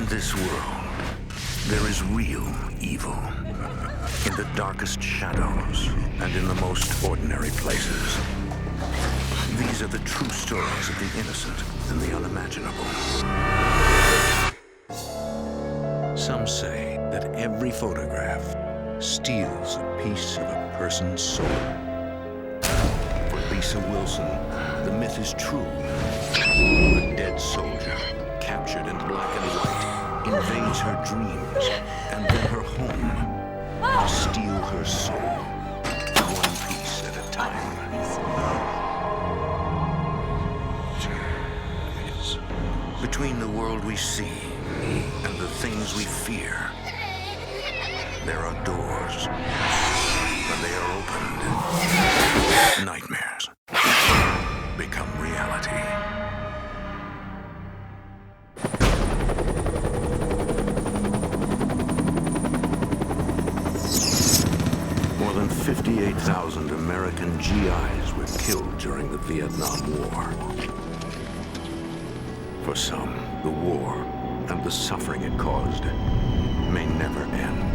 this world, there is real evil. In the darkest shadows and in the most ordinary places. These are the true stories of the innocent and the unimaginable. Some say that every photograph steals a piece of a person's soul. For Lisa Wilson, the myth is true. A dead soldier, captured in black and white, invades her dreams and then her home. Steal her soul, one piece at a time. Between the world we see and the things we fear, there are doors. When they are opened, nightmares become reality. More than 58,000 American GIs were killed during the Vietnam War. For some, the war and the suffering it caused may never end.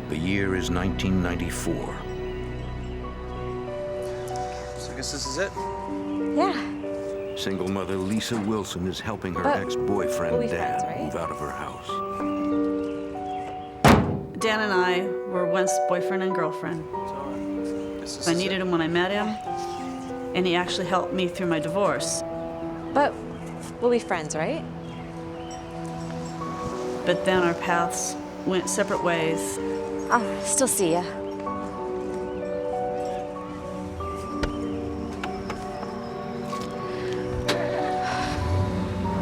The year is 1994. So I guess this is it? Yeah. Single mother Lisa Wilson is helping her But ex-boyfriend we'll be Dan friends, right? move out of her house. Dan and I were once boyfriend and girlfriend. I needed him when I met him, and he actually helped me through my divorce. But we'll be friends, right? But then our paths went separate ways. I'll still see ya.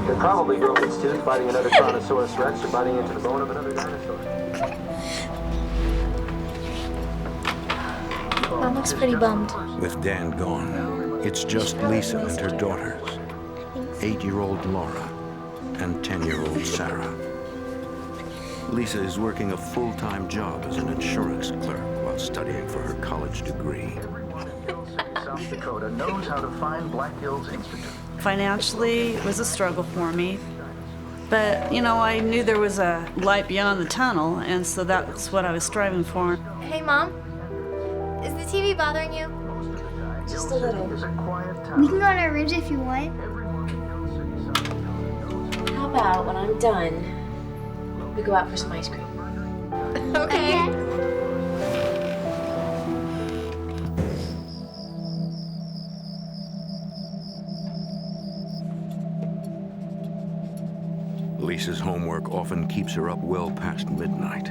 They're probably broken tooth, biting another Tyrannosaurus Rex, or biting into the bone of another dinosaur. Mom looks pretty bummed. With Dan gone, it's just Lisa and her daughters, 8-year-old Laura and 10-year-old Sarah. Lisa is working a full-time job as an insurance clerk while studying for her college degree. South Dakota knows how to find Black Hills Institute. Financially, it was a struggle for me. But, you know, I knew there was a light beyond the tunnel, and so that's what I was striving for. Hey, Mom. Is the TV bothering you? Just a little. We can go in our rooms if you want. How about when I'm done, we go out for some ice cream? Okay. Lisa's homework often keeps her up well past midnight.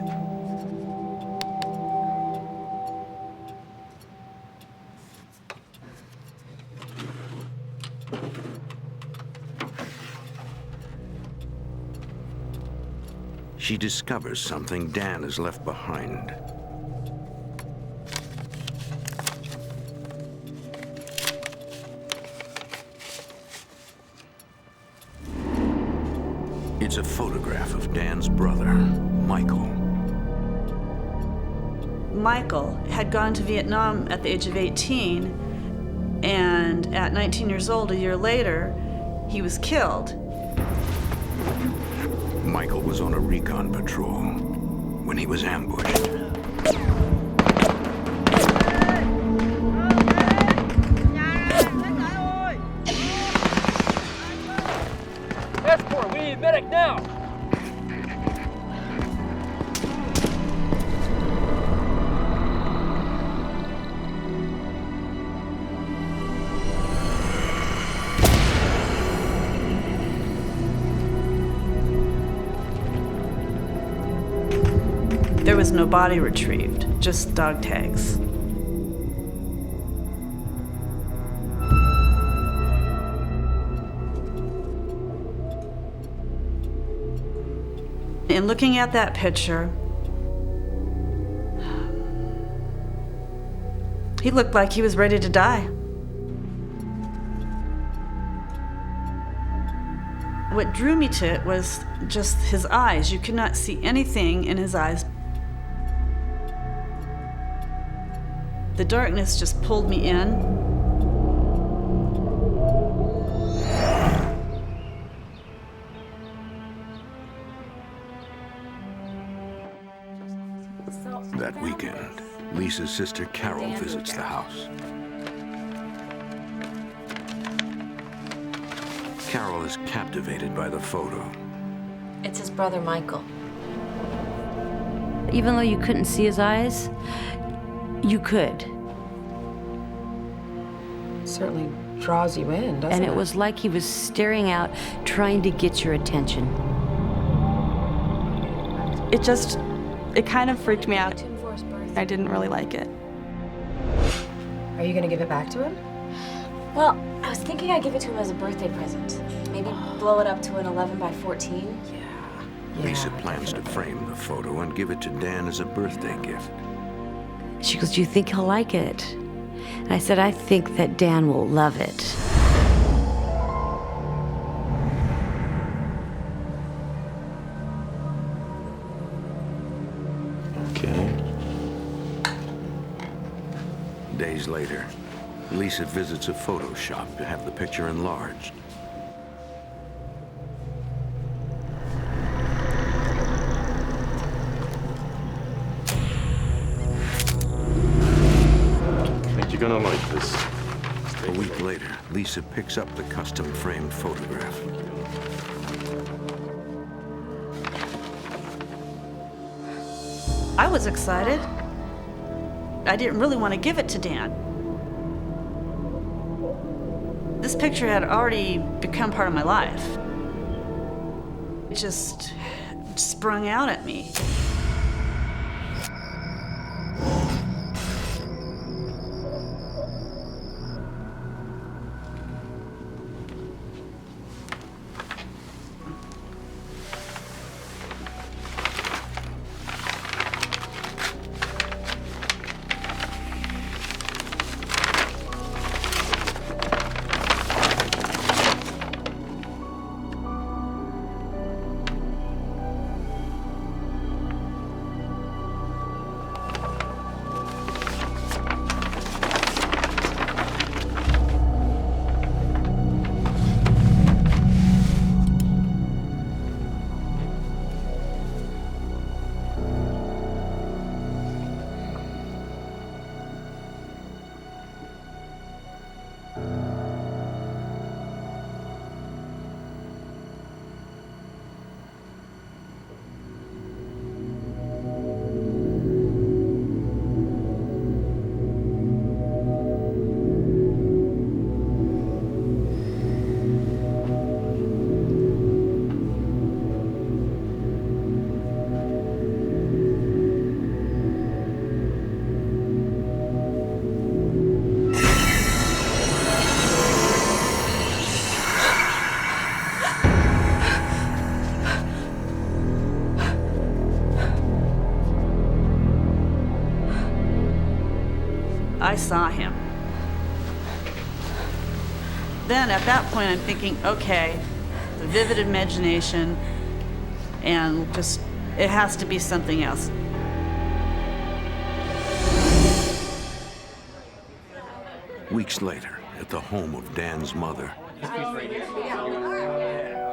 She discovers something Dan has left behind. It's a photograph of Dan's brother, Michael. Michael had gone to Vietnam at the age of 18, and at 19 years old, a year later, he was killed. Michael was on a recon patrol when he was ambushed. Escort, we need medic now! There was no body retrieved, just dog tags. In looking at that picture, he looked like he was ready to die. What drew me to it was just his eyes. You could not see anything in his eyes. The darkness just pulled me in. That weekend, Lisa's sister Carol visits the house. Carol is captivated by the photo. It's his brother, Michael. Even though you couldn't see his eyes, you could. Certainly draws you in, doesn't it? And it was like he was staring out, trying to get your attention. It kind of freaked me out. I didn't really like it. Are you gonna give it back to him? Well, I was thinking I'd give it to him as a birthday present. Maybe blow it up to an 11 by 14. Lisa plans to frame the photo and give it to Dan as a birthday gift. She goes, "Do you think he'll like it?" And I said, "I think that Dan will love it." Okay. Days later, Lisa visits a photo shop to have the picture enlarged. You're gonna like this. A week later, Lisa picks up the custom-framed photograph. I was excited. I didn't really want to give it to Dan. This picture had already become part of my life. It just sprung out at me. I saw him. Then at that point I'm thinking, okay, the vivid imagination, and just, it has to be something else. Weeks later, at the home of Dan's mother,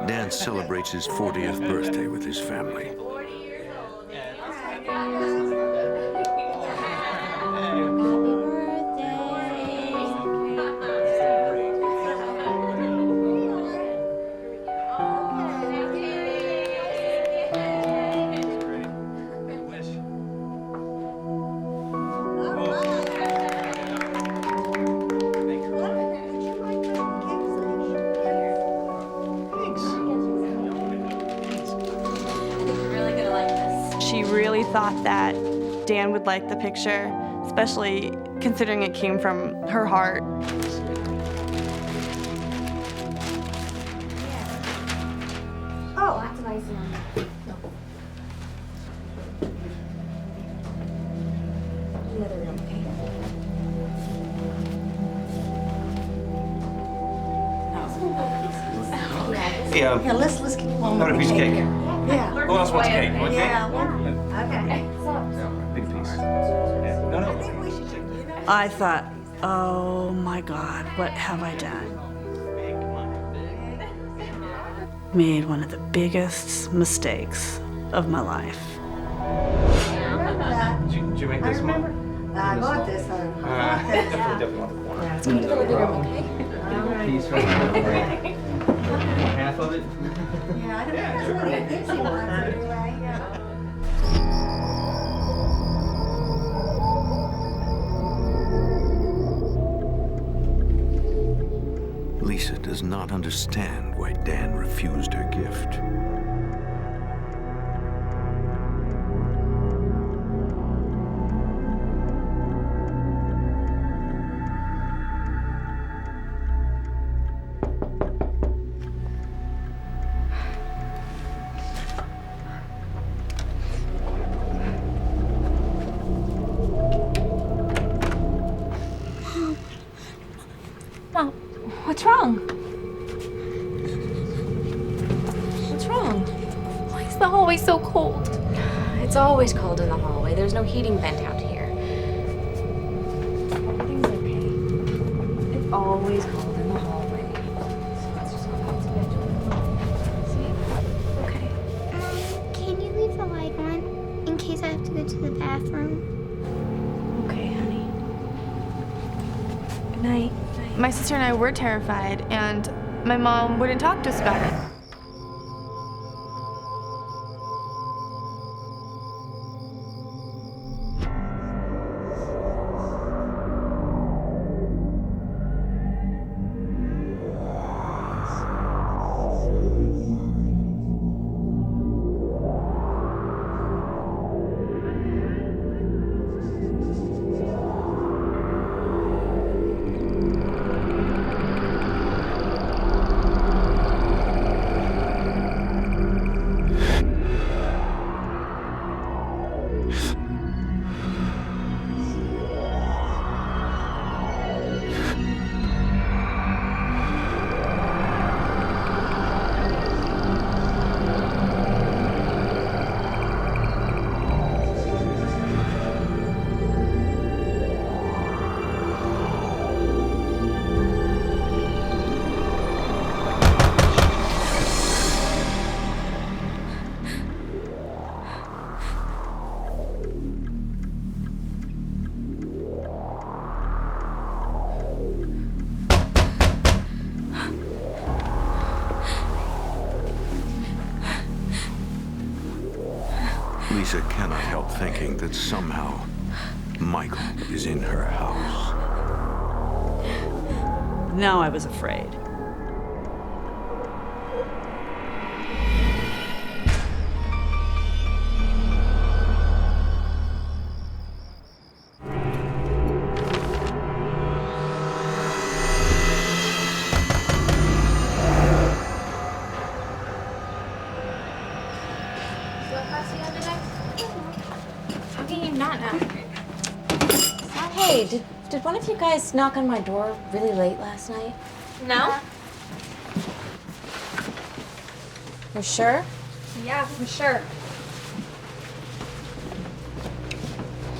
Dan celebrates his 40th birthday with his family. She really thought that Dan would like the picture, especially considering it came from her heart. Oh, lots of icing on it. No. Another room, okay? Yeah, Yeah, let's get one another piece of cake. Yeah. Who else wants cake? You want cake? Yeah, okay. Big piece. Yeah. No, I no. think we should, you know. I thought, oh my God, what have I done? Made one of the biggest mistakes of my life. Did you make this one? I bought this one. Definitely want the corner. Can you go to the room, okay? Piece right there. Half of it? Yeah, I don't think that's what I think she wants anyway. Yeah. Lisa does not understand why Dan refused her gift. Mom, what's wrong? What's wrong? Why is the hallway so cold? It's always cold in the hallway. There's no heating vent out here. Everything's okay. It's always cold in the hallway. So let's just go back to bed. See? Okay. Can you leave the light on in case I have to go to the bathroom? Okay, honey. Good night. My sister and I were terrified, and my mom wouldn't talk to us about it. Lisa cannot help thinking that somehow Michael is in her house. Now I was afraid. How can you not know? Hey, did one of you guys knock on my door really late last night? No? You're sure? Yeah, for sure.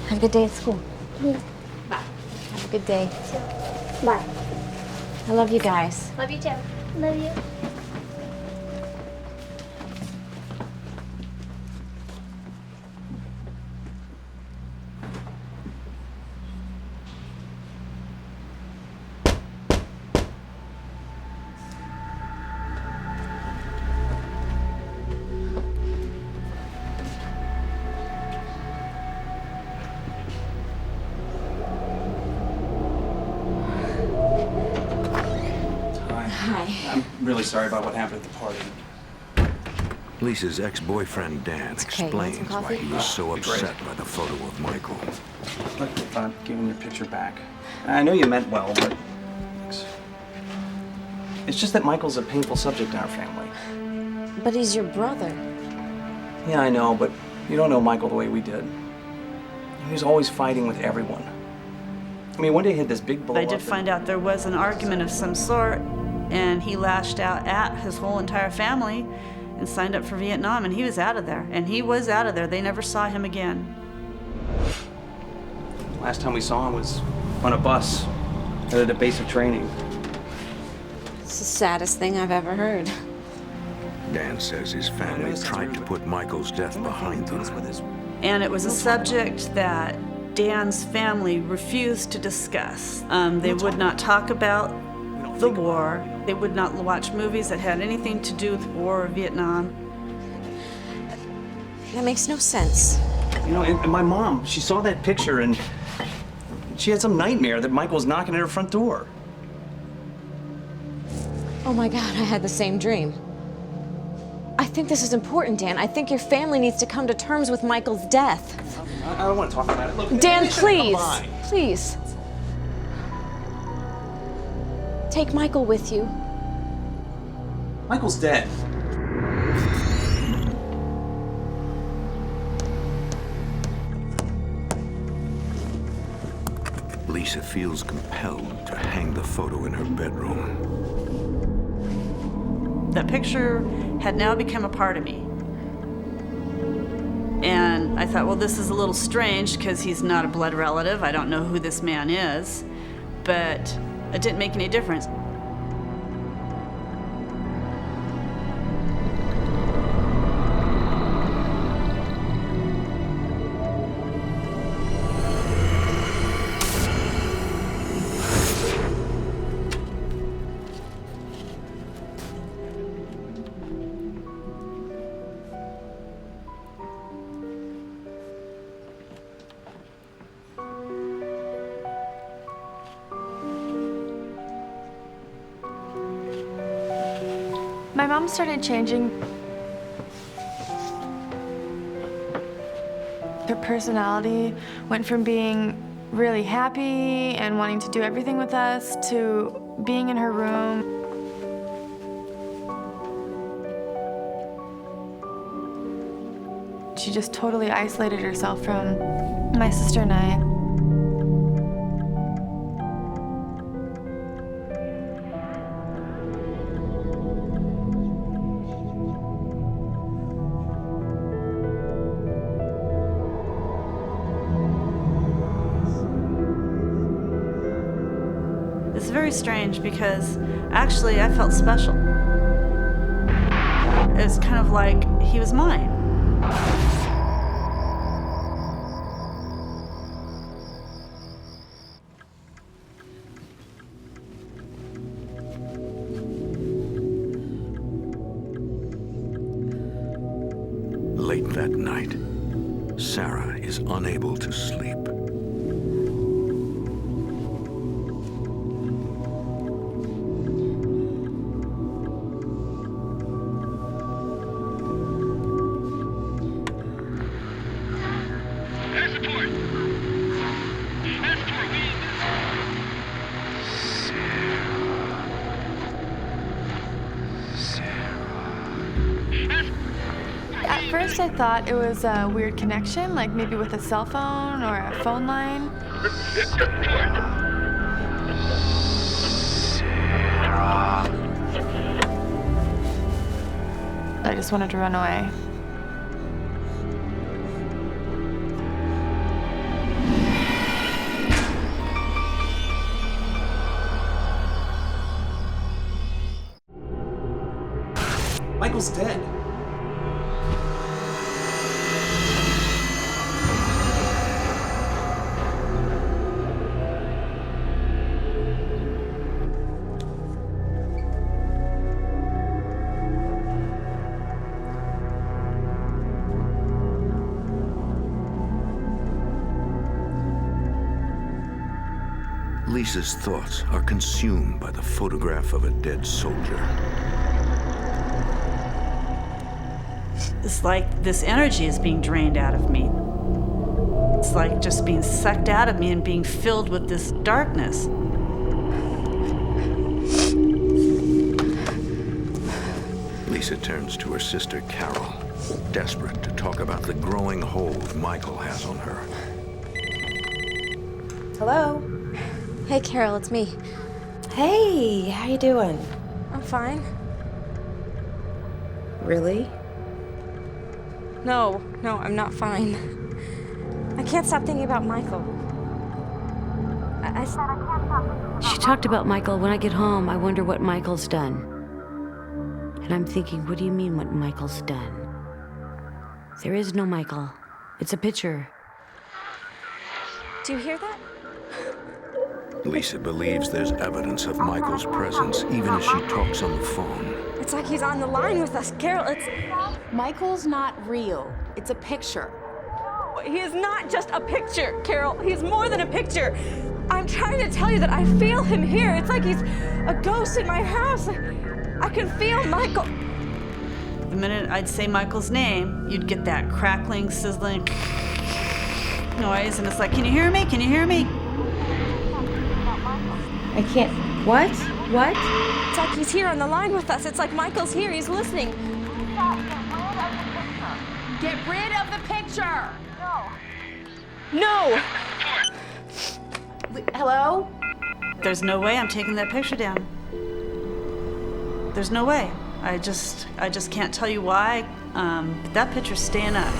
Have a good day at school. Bye. Have a good day. Bye. I love you guys. Love you too. Love you. I'm really sorry about what happened at the party. Lisa's ex-boyfriend Dan okay. You want some explains why coffee? he was so Be great. upset by the photo of Michael. Look, I'm giving your picture back. I know you meant well, but it's just that Michael's a painful subject in our family. But he's your brother. Yeah, I know, but you don't know Michael the way we did. He was always fighting with everyone. I mean, one day he had this big blow I up did and- find out there was an argument of some sort, and he lashed out at his whole entire family and signed up for Vietnam, and he was out of there. And he was out of there. They never saw him again. Last time we saw him was on a bus headed to basic training. It's the saddest thing I've ever heard. Dan says his family tried to put Michael's death behind them. And it was a subject that Dan's family refused to discuss. They would not talk about the war. They would not watch movies that had anything to do with the war or Vietnam. That makes no sense. You know, and my mom, she saw that picture and she had some nightmare that Michael was knocking at her front door. Oh my God, I had the same dream. I think this is important, Dan. I think your family needs to come to terms with Michael's death. I don't want to talk about it. Look, Dan, they should've please, combined. please. Take Michael with you. Michael's dead. Lisa feels compelled to hang the photo in her bedroom. That picture had now become a part of me. And I thought, well, this is a little strange because he's not a blood relative. I don't know who this man is, but it didn't make any difference. My mom started changing. Her personality went from being really happy and wanting to do everything with us to being in her room. She just totally isolated herself from my sister and I. It's very strange because actually I felt special. It's kind of like he was mine. Late that night, Sarah is unable to sleep. At first I thought it was a weird connection, like maybe with a cell phone or a phone line. I just wanted to run away. Michael's dead. Lisa's thoughts are consumed by the photograph of a dead soldier. It's like this energy is being drained out of me. It's like just being sucked out of me and being filled with this darkness. Lisa turns to her sister Carol, desperate to talk about the growing hold Michael has on her. Hello? Hey, Carol, it's me. Hey, how you doing? I'm fine. Really? No, I'm not fine. I can't stop thinking about Michael. She talked about Michael. When I get home, I wonder what Michael's done. And I'm thinking, what do you mean what Michael's done? There is no Michael. It's a picture. Do you hear that? Lisa believes there's evidence of Michael's presence even as she talks on the phone. It's like he's on the line with us. Carol, it's... Michael's not real. It's a picture. He is not just a picture, Carol. He's more than a picture. I'm trying to tell you that I feel him here. It's like he's a ghost in my house. I can feel Michael. The minute I'd say Michael's name, you'd get that crackling, sizzling noise, and it's like, can you hear me? Can you hear me? I can't. What? What? It's like he's here on the line with us. It's like Michael's here. He's listening. Get rid of the picture! No! Hello? There's no way I'm taking that picture down. There's no way. I just can't tell you why, but that picture's staying up.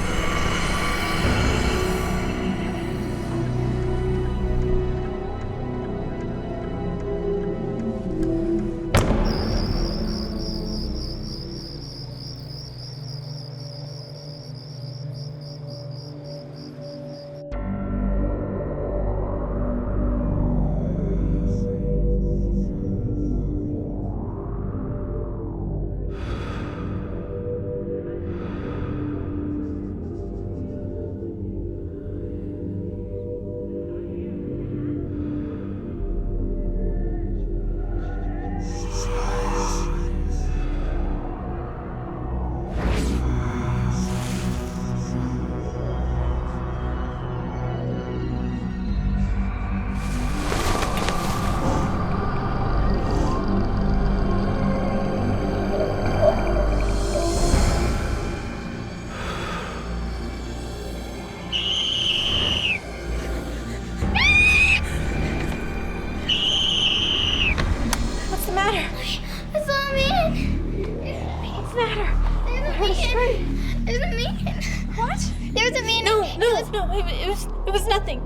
It was nothing.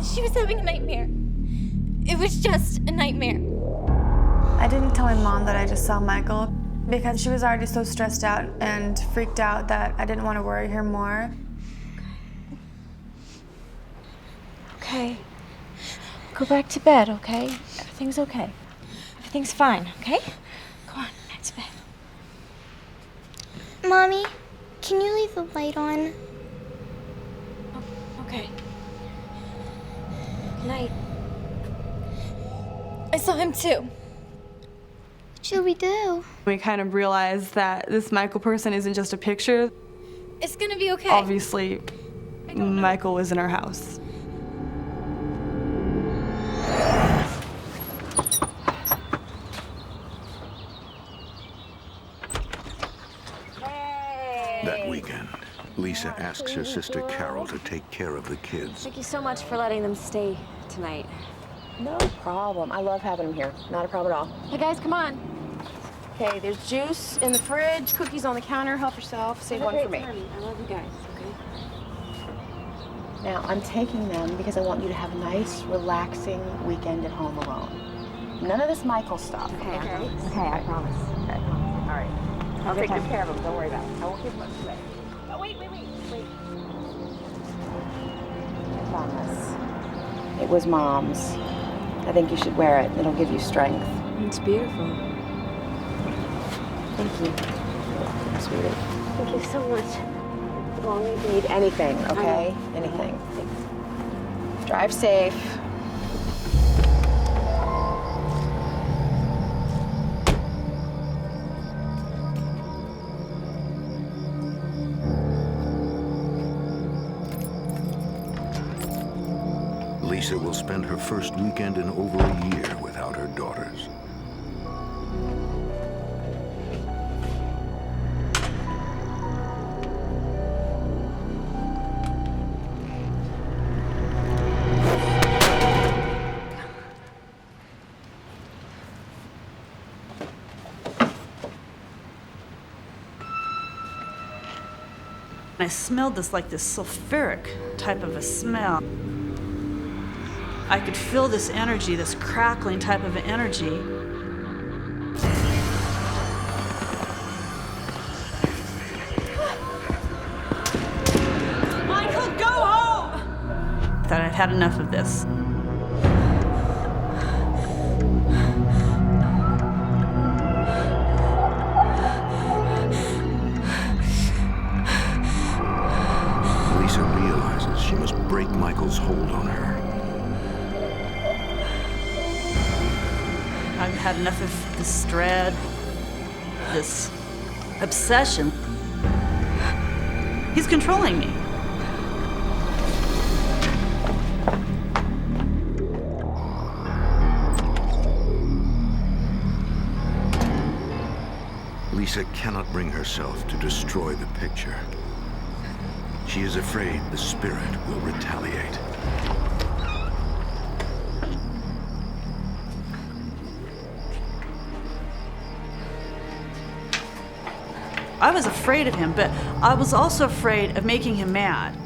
She was having a nightmare. It was just a nightmare. I didn't tell my mom that I just saw Michael because she was already so stressed out and freaked out that I didn't want to worry her more. Okay. Go back to bed, okay? Everything's okay. Everything's fine, okay? Go on, back to bed. Mommy, can you leave the light on? Okay. Good night. I saw him too. What should we do? We kind of realized that this Michael person isn't just a picture. It's gonna be okay. Obviously, Michael was in our house. That weekend, Lisa asks her sister Carol to take care of the kids. Thank you so much for letting them stay tonight. No problem. I love having him here. Not a problem at all. Hey guys, come on. Okay, there's juice in the fridge, cookies on the counter. Help yourself. Save one for me. I love you guys, okay? Now, I'm taking them because I want you to have a nice, relaxing weekend at home alone. None of this Michael stuff. Okay, I promise. Okay. All right. I'll take good care of them. Don't worry about it. I won't give much away. Oh, wait. I promise. It was Mom's. I think you should wear it. It'll give you strength. It's beautiful. Thank you. Sweetie. Thank you so much. Well, if you need anything, okay? Anything. Thanks. Drive safe. Lisa will spend her first weekend in over a year without her daughters. I smelled this sulfuric type of a smell. I could feel this energy, this crackling type of energy. Michael, go home! I thought I'd had enough of this. Lisa realizes she must break Michael's hold on her. I've had enough of this dread, this obsession. He's controlling me. Lisa cannot bring herself to destroy the picture. She is afraid the spirit will retaliate. I was afraid of him, but I was also afraid of making him mad.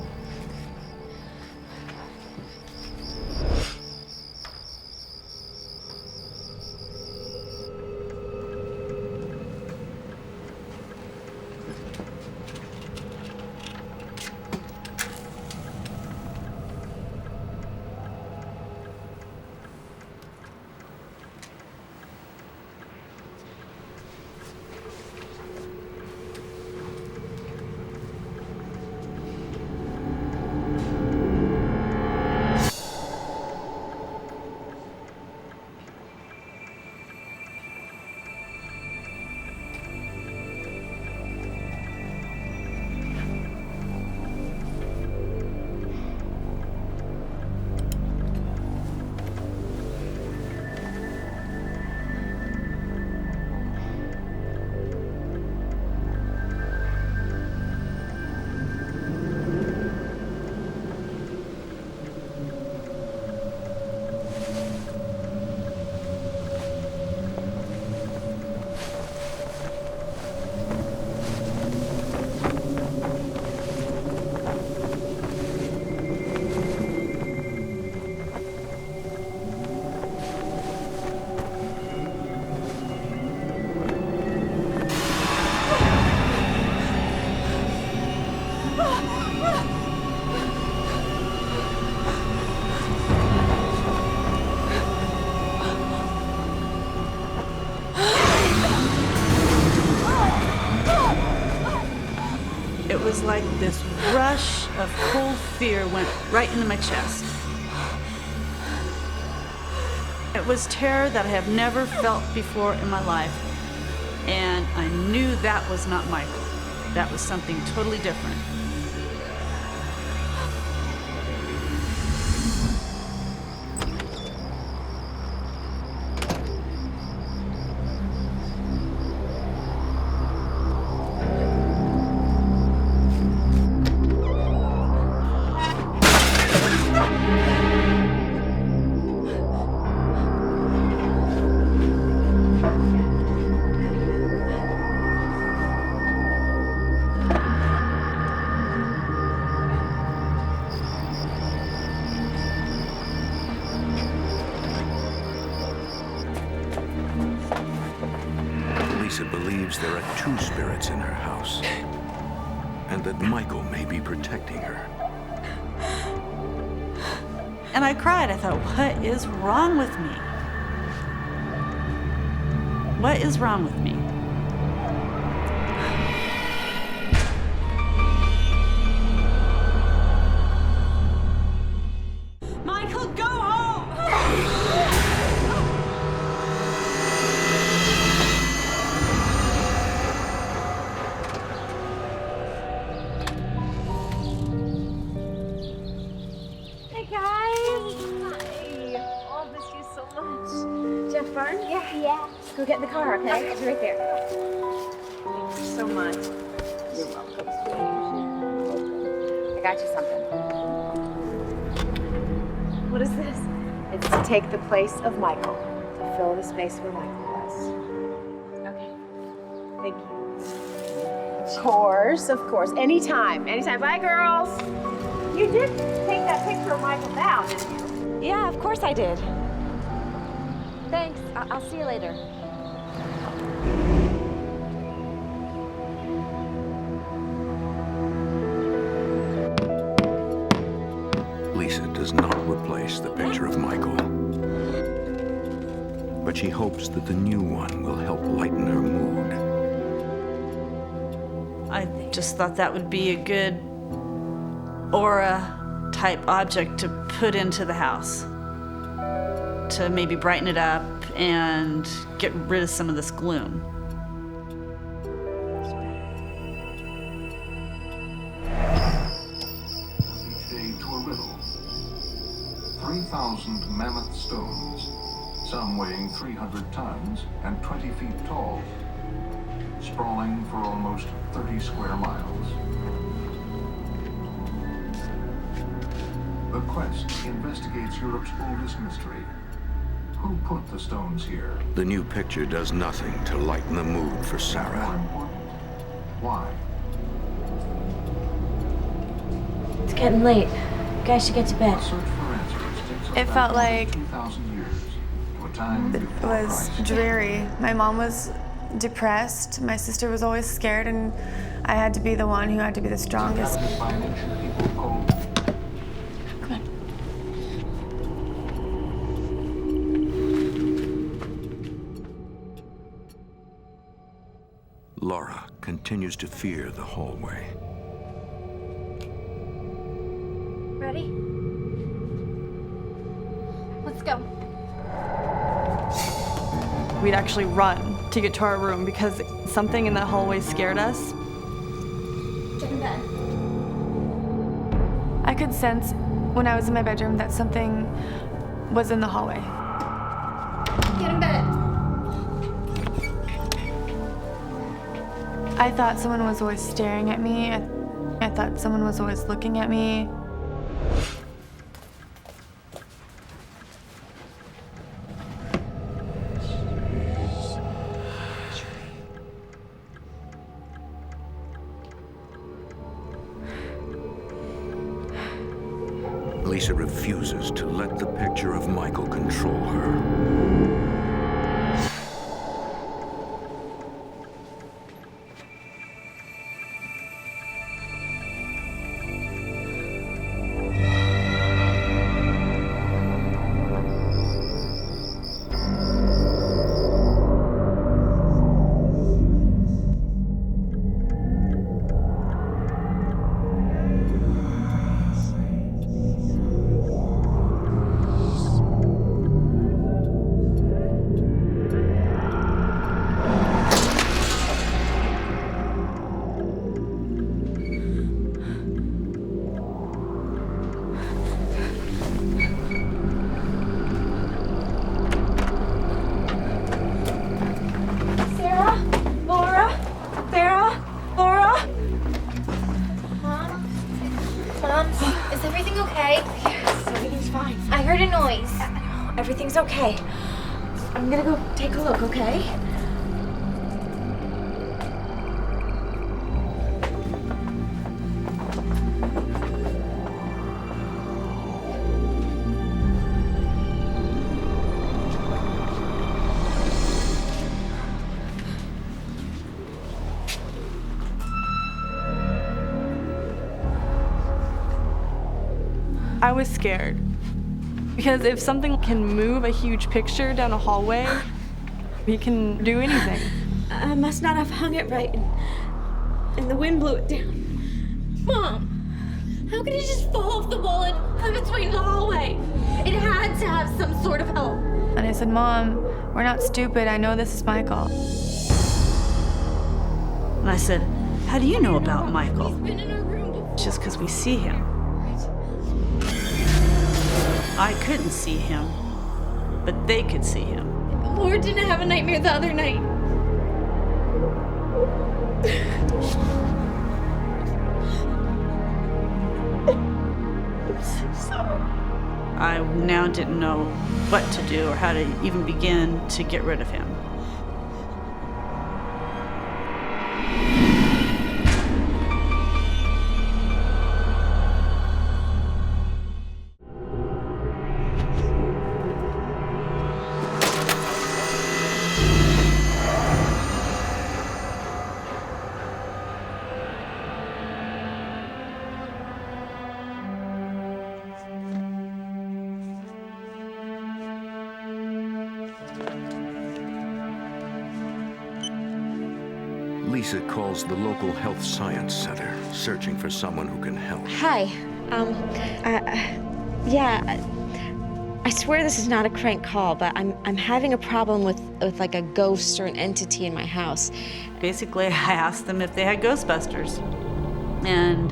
It was like this rush of cold fear went right into my chest. It was terror that I have never felt before in my life, and I knew that was not Michael. That was something totally different. Lisa believes there are two spirits in her house, and that Michael may be protecting her. And I cried. I thought, what is wrong with me? What is wrong with me? Michael, go home! Hey guys! Hi! Oh, I missed you so much. Did you have fun? Yeah. Go get in the car, okay? It's right there. Thank you so much. You're welcome. I got you something. What is this? It's to take the place of Michael, to fill the space where Michael was. Okay. Thank you. Of course. Anytime. Bye, girls. You did take that picture of Michael down, didn't you? Yeah, of course I did. Thanks. I'll see you later. Lisa does not replace the picture of Michael, but she hopes that the new one will help lighten her mood. I just thought that would be a good aura type object to put into the house to maybe brighten it up and get rid of some of this gloom. Each day to a riddle. 3,000 mammoth stones, some weighing 300 tons and 20 feet tall, sprawling for almost 30 square miles. The quest investigates Europe's oldest mystery. Who put the stones here? The new picture does nothing to lighten the mood for Sarah. More important, why? It's getting late. You guys should get to bed. The search for answers takes us It back felt almost like 2,000 years to a time it before was Christ. dreary. My mom was depressed. My sister was always scared, and I had to be the one who had to be the strongest. Inhabited by an ancient people called Laura continues to fear the hallway. Ready? Let's go. We'd actually run to get to our room because something in that hallway scared us. Get in bed. I could sense when I was in my bedroom that something was in the hallway. Get in bed. I thought someone was always staring at me. I thought someone was always looking at me. Lisa refuses to let the picture of Michael control her. Is everything okay? Yes, everything's fine. I heard a noise. Everything's okay. I'm gonna go take a look, okay? I was scared. Because if something can move a huge picture down a hallway, he can do anything. I must not have hung it right, and the wind blew it down. Mom, how could it just fall off the wall and between the hallway? It had to have some sort of help. And I said, Mom, we're not stupid. I know this is Michael. And I said, how do you know about Michael? He's been in our room before. Just because we see him. I couldn't see him, but they could see him. Laura didn't have a nightmare the other night. I'm so sorry. I now didn't know what to do or how to even begin to get rid of him. Lisa calls the local health science center, searching for someone who can help. Hi. Yeah. I swear this is not a crank call, but I'm having a problem with like a ghost or an entity in my house. Basically, I asked them if they had Ghostbusters. And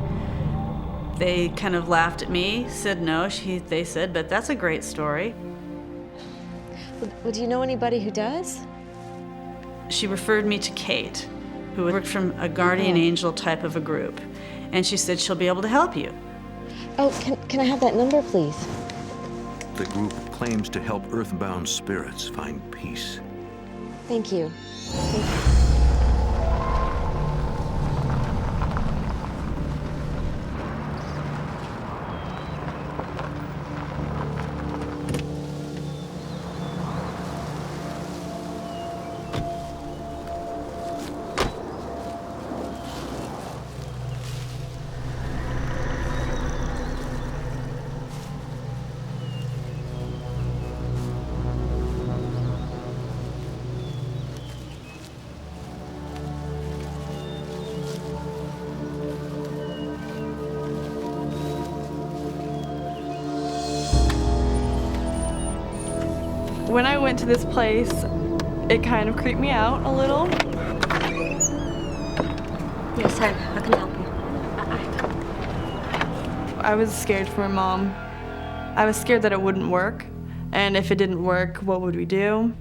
they kind of laughed at me, said no. They said, but that's a great story. Well, do you know anybody who does? She referred me to Kate, who worked from a guardian angel type of a group. And she said she'll be able to help you. Oh, can I have that number, please? The group claims to help earthbound spirits find peace. Thank you. When I went to this place, it kind of creeped me out a little. Yes, hi. How can I help you? I was scared for my mom. I was scared that it wouldn't work. And if it didn't work, what would we do?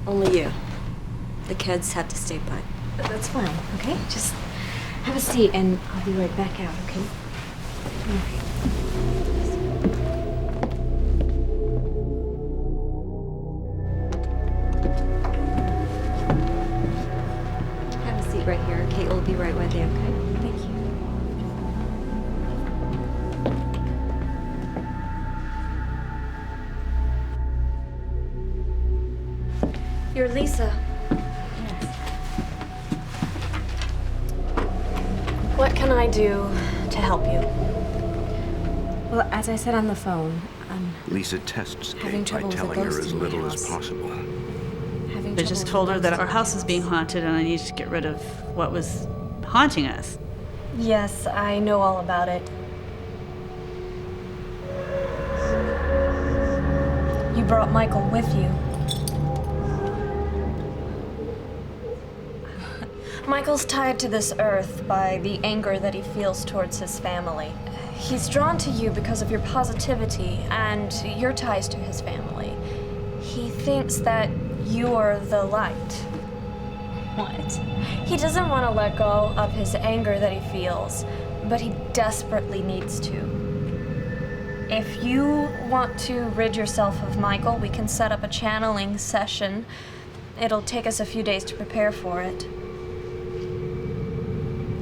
Only you. The kids have to stay put. That's fine, okay? Just have a seat and I'll be right back out, okay? Have a seat right here. Kate will be right with you, okay? Thank you. You're Lisa. What can I do to help you? Well, as I said on the phone, Lisa tests having Kate by trouble with a telling her ghost as in my little as house. possible. I just told her that our house is being haunted and I needed to get rid of what was haunting us. Yes, I know all about it. You brought Michael with you. Michael's tied to this earth by the anger that he feels towards his family. He's drawn to you because of your positivity and your ties to his family. He thinks that you're the light. What? He doesn't want to let go of his anger that he feels, but he desperately needs to. If you want to rid yourself of Michael, we can set up a channeling session. It'll take us a few days to prepare for it.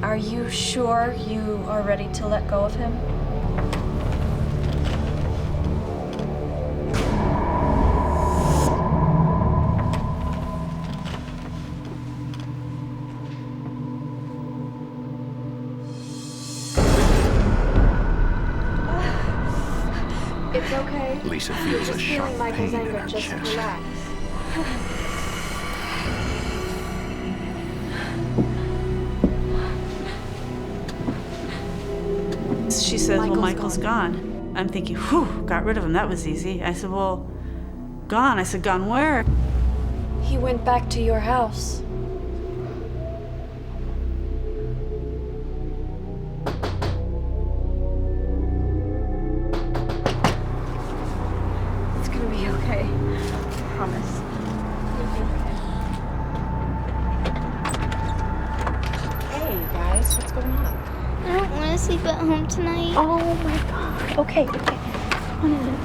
Are you sure you are ready to let go of him? It's okay. Lisa feels a sharp pain in her chest. Relax. She says, well, Michael's gone. I'm thinking, whew, got rid of him. That was easy. I said, well, gone. I said, gone where? He went back to your house. It's gonna be okay. I promise. Hey, guys, what's going on? I don't want to sleep at home tonight. Oh my God. Okay. Come on in.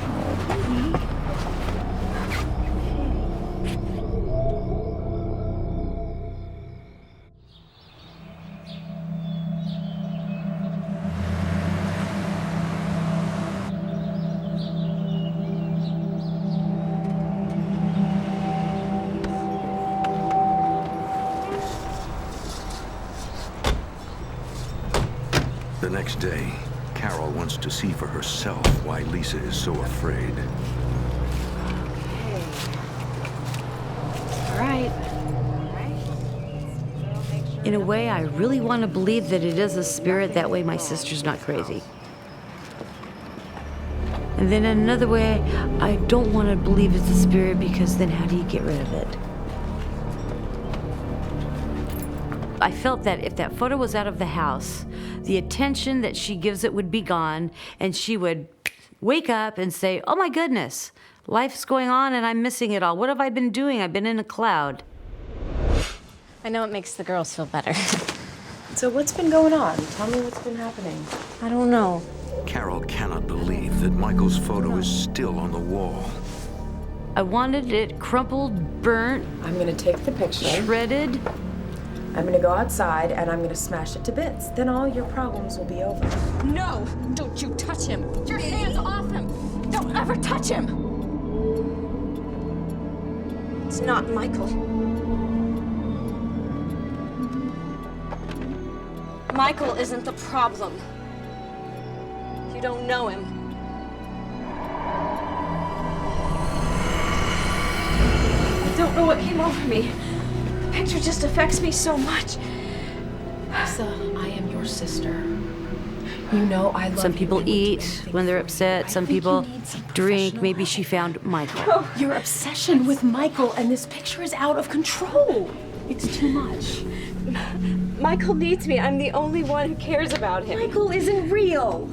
The next day, Carol wants to see for herself why Lisa is so afraid. All right. In a way, I really want to believe that it is a spirit. That way my sister's not crazy. And then in another way, I don't want to believe it's a spirit, because then how do you get rid of it? I felt that if that photo was out of the house, the attention that she gives it would be gone, and she would wake up and say, oh my goodness, life's going on and I'm missing it all. What have I been doing? I've been in a cloud. I know it makes the girls feel better. So what's been going on? Tell me what's been happening. I don't know. Carol cannot believe that Michael's photo is still on the wall. I wanted it crumpled, burnt. I'm gonna take the picture. Shredded. I'm gonna go outside and I'm gonna smash it to bits. Then all your problems will be over. No! Don't you touch him! Your hands off him! Don't ever touch him! It's not Michael. Michael isn't the problem. You don't know him. I don't know what came over me. The picture just affects me so much. Lisa, I am your sister. You know I love Some people eat when they're upset. Some people drink. Maybe she found Michael. Oh, your obsession with Michael and this picture is out of control. It's too much. Michael needs me. I'm the only one who cares about him. Michael isn't real.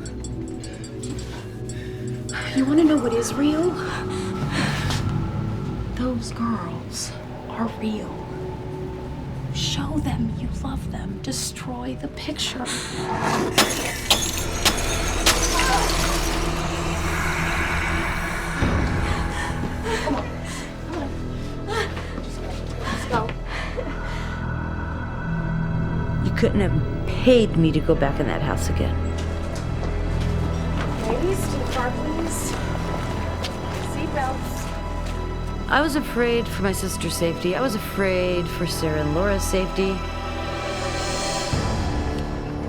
You want to know what is real? Those girls are real. Show them you love them. Destroy the picture. Come on. Let's go. You couldn't have paid me to go back in that house again. Ladies, to the car, please. Seatbelts. I was afraid for my sister's safety. I was afraid for Sarah and Laura's safety.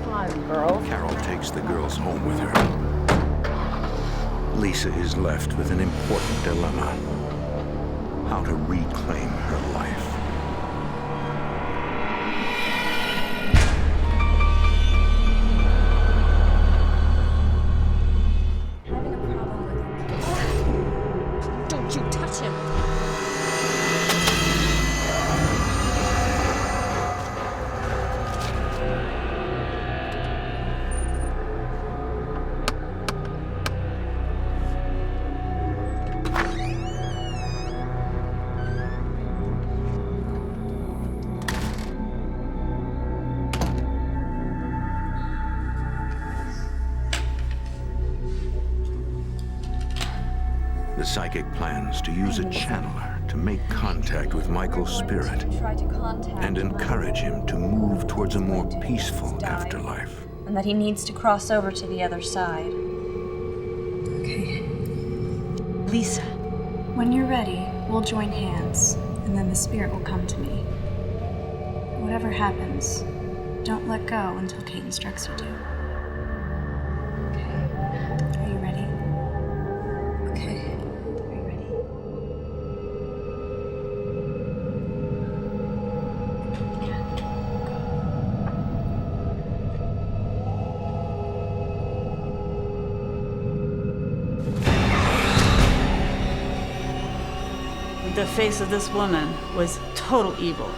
Come on, girl. Carol takes the girls home with her. Lisa is left with an important dilemma: how to reclaim her life. Don't you touch him! The psychic plans to use a channeler to make contact with Michael's spirit and encourage him to move towards a more peaceful afterlife. And that he needs to cross over to the other side. Okay. Lisa. When you're ready, we'll join hands, and then the spirit will come to me. Whatever happens, don't let go until Kate instructs you to. Okay. Are you ready? Okay. Are you ready? The face of this woman was total evil.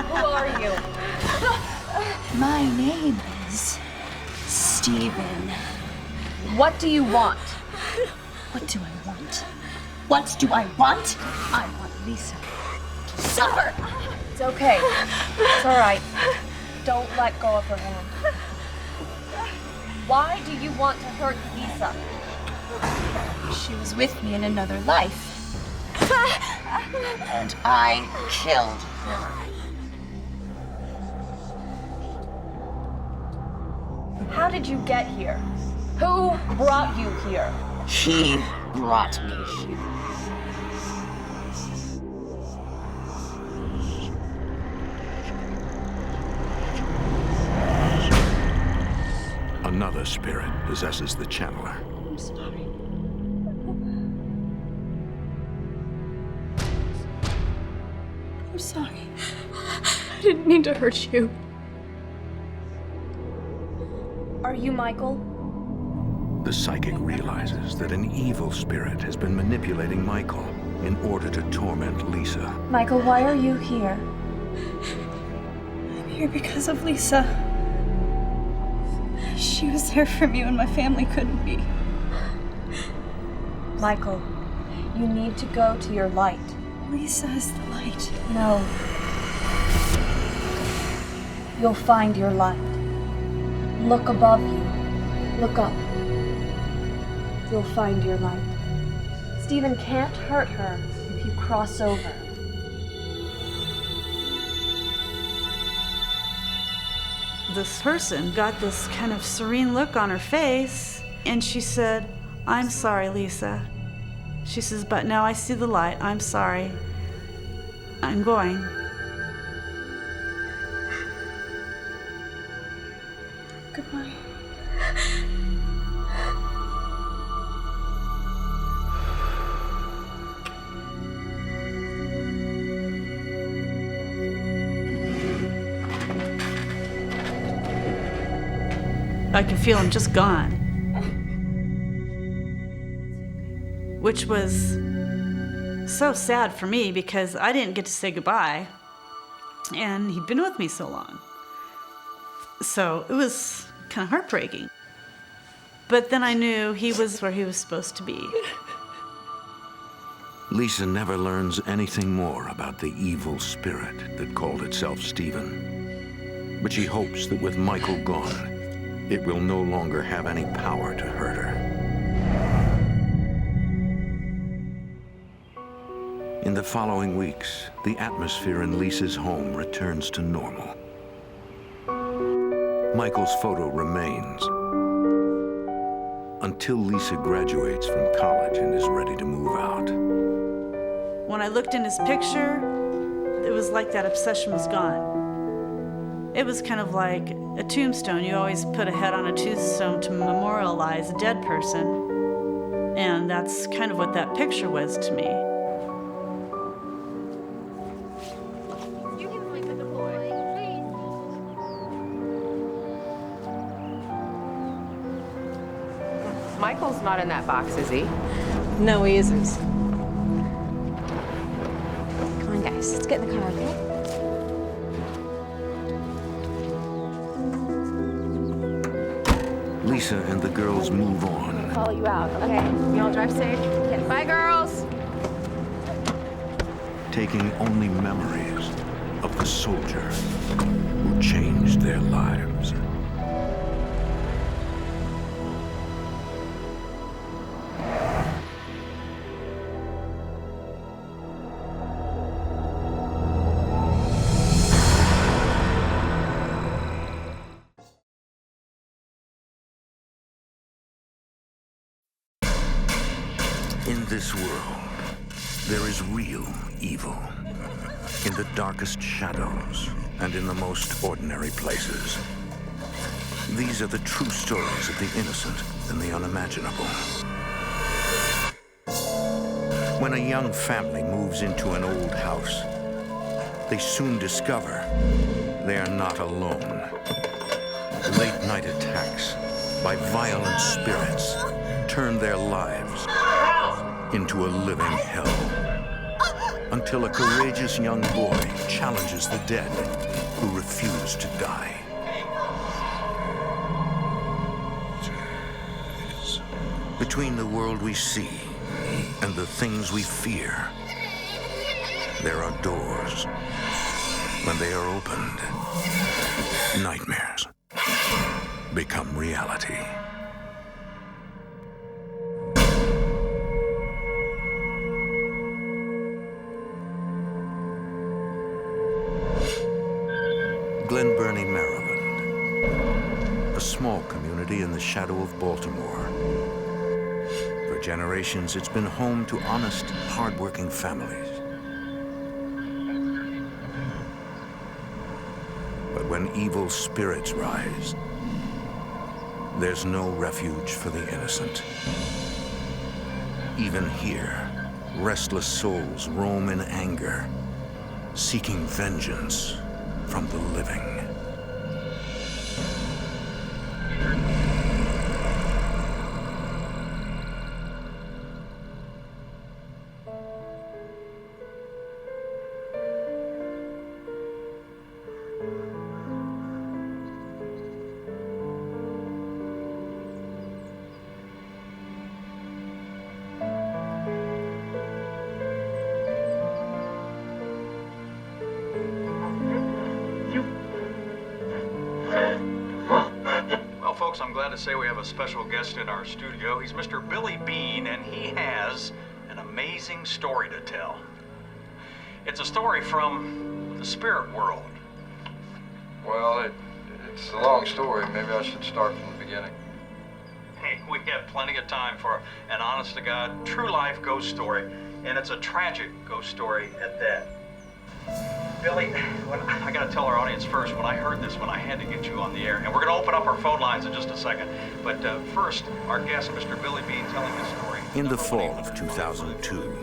Who are you? My name is Steven. What do you want? What do I want? What do I want? I want Lisa to suffer. It's okay. It's all right. Don't let go of her hand. Why do you want to hurt Lisa? She was with me in another life. And I killed her. How did you get here? Who brought you here? He brought me here. Another spirit possesses the channeler. I'm sorry. I'm sorry. I didn't mean to hurt you. Are you Michael? The psychic realizes that an evil spirit has been manipulating Michael in order to torment Lisa. Michael, why are you here? I'm here because of Lisa. She was there for me when my family couldn't be. Michael, you need to go to your light. Lisa is the light. No. You'll find your light. Look above you. Look up. You'll find your light. Stephen can't hurt her if you cross over. This person got this kind of serene look on her face, and she said, "I'm sorry, Lisa." She says, "But now I see the light. I'm sorry. I'm going." Goodbye. I could feel him just gone. Which was so sad for me because I didn't get to say goodbye. And he'd been with me so long. So it was kind of heartbreaking. But then I knew he was where he was supposed to be. Lisa never learns anything more about the evil spirit that called itself Stephen. But she hopes that with Michael gone, it will no longer have any power to hurt her. In the following weeks, the atmosphere in Lisa's home returns to normal. Michael's photo remains until Lisa graduates from college and is ready to move out. When I looked in his picture, it was like that obsession was gone. It was kind of like a tombstone. You always put a head on a tombstone to memorialize a dead person. And that's kind of what that picture was to me. You can sleep with the boy, please. Michael's not in that box, is he? No, he isn't. Come on, guys. Let's get in the car, okay? Lisa and the girls move on, Follow you out, okay? You all drive safe? Okay. Bye, girls. taking only memories of the soldier who changed their lives. In this world, there is real evil. In the darkest shadows and in the most ordinary places. These are the true stories of the innocent and the unimaginable. When a young family moves into an old house, they soon discover they are not alone. Late-night attacks by violent spirits turn their lives into a living hell, until a courageous young boy challenges the dead who refuse to die. Between the world we see and the things we fear, there are doors. When they are opened, nightmares become reality. Glen Burnie, Maryland, a small community in the shadow of Baltimore. For generations, it's been home to honest, hard-working families. But when evil spirits rise, there's no refuge for the innocent. Even here, restless souls roam in anger, seeking vengeance from the living. Well, folks, I'm glad to say we have a special guest in our studio. He's Mr. Billy Bean, and he has an amazing story to tell. It's a story from the spirit world. Well, it's a long story. Maybe I should start from the beginning. Hey, we have plenty of time for an honest-to-God, true-life ghost story, and it's a tragic ghost story at that. Billy, I gotta tell our audience first, when I heard this one, I had to get you on the air. And we're gonna open up our phone lines in just a second. But first, our guest, Mr. Billy Bean, telling his story. In the fall of 2002,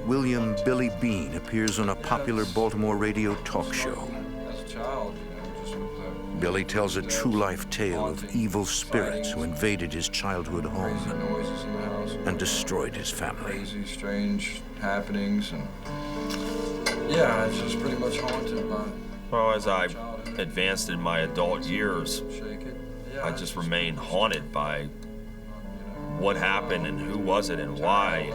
William Billy Bean appears on a popular Baltimore radio talk show. As a child, just with the Billy tells a true-life tale of evil spirits who invaded his childhood home noises in the house, and destroyed his family. crazy, strange happenings, and yeah, it's just pretty much haunted by. Well, as I advanced in my adult years, I just remained haunted by what happened and who was it and why.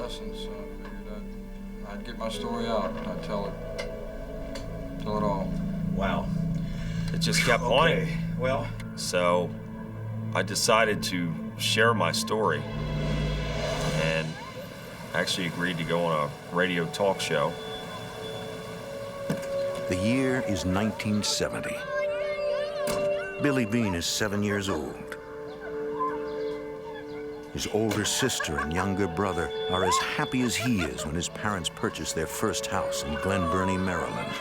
I'd get my story out and I'd tell it all. Wow. It just kept haunting. Well, so I decided to share my story and actually agreed to go on a radio talk show. The year is 1970. Billy Bean is 7 years old. His older sister and younger brother are as happy as he is when his parents purchased their first house in Glen Burnie, Maryland.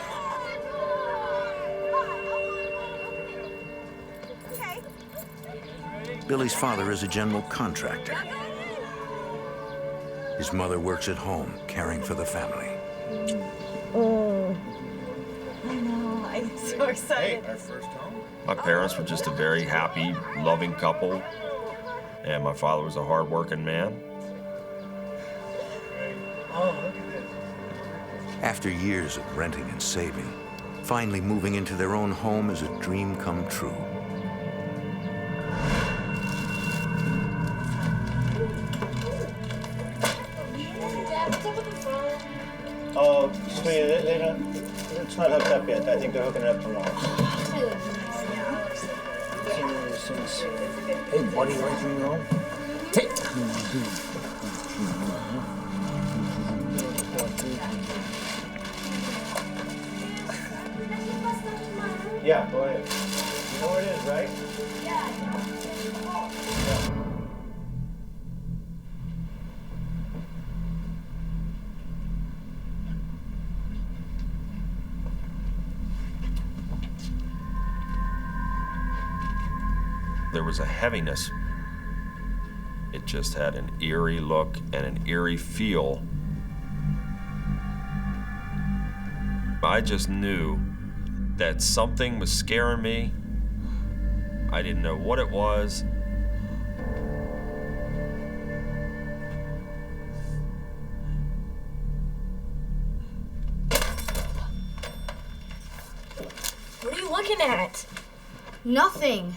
Billy's father is a general contractor. His mother works at home, caring for the family. Oh, I know. I'm so excited. Our first home? My parents were just a very happy, loving couple, and my father was a hard-working man. oh, look at this. After years of renting and saving, finally moving into their own home is a dream come true. Oh, sweetie, it's not hooked up yet. I think they're hooking it up tomorrow. Hey, buddy, right from your home? Hey. Yeah, go ahead. You know where it is, right? Yeah. There was a heaviness. It just had an eerie look and an eerie feel. I just knew that something was scaring me. I didn't know what it was. What are you looking at? Nothing.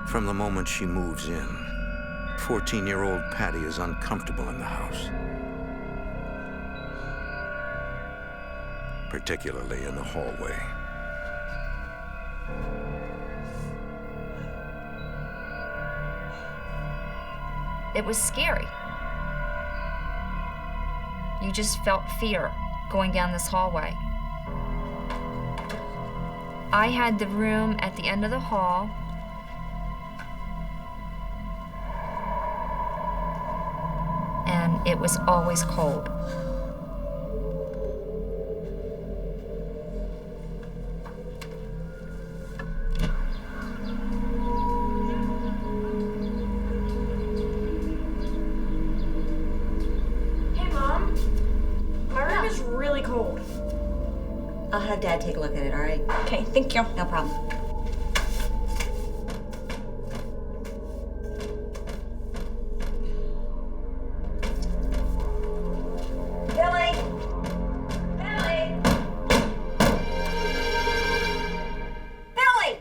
From the moment she moves in, 14-year-old Patty is uncomfortable in the house, particularly in the hallway. It was scary. You just felt fear going down this hallway. I had the room at the end of the hall. And it was always cold. I'll have Dad take a look at it, all right? Okay, thank you. No problem. Billy! Billy! Billy!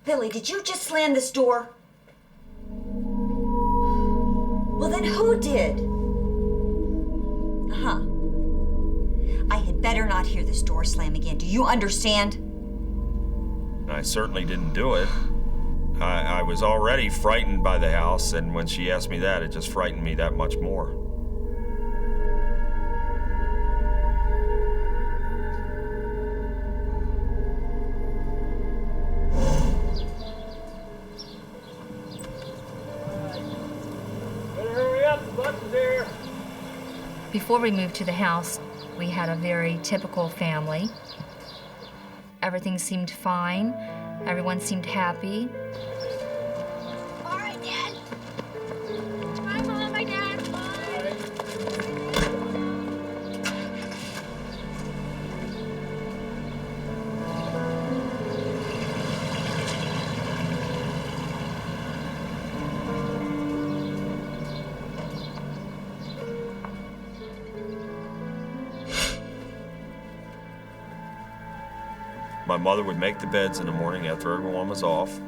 Billy, did you just slam this door? Well, then who did? Uh-huh. I had better not hear this door slam again. Do you understand? I certainly didn't do it. I was already frightened by the house, and when she asked me that, it just frightened me that much more. Before we moved to the house, we had a very typical family. Everything seemed fine. Everyone seemed happy. All right, Dad. Bye, Mom. Bye, Dad. Bye. My mother would make the beds in the morning after everyone was off.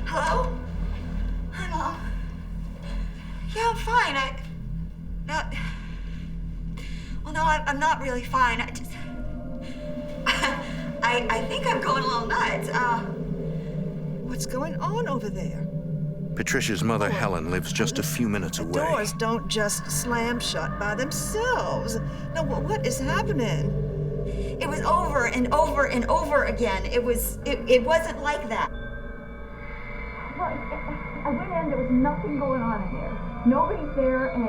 Hello? Hi, Mom. Yeah, I'm fine. I'm not really fine. I think I'm going a little nuts. What's going on over there? Patricia's mother, Helen, lives just a few minutes away. Doors don't just slam shut by themselves. Now, what is happening? It was over and over and over again. It wasn't like that. Well, I went in, there was nothing going on in there. Nobody's there, and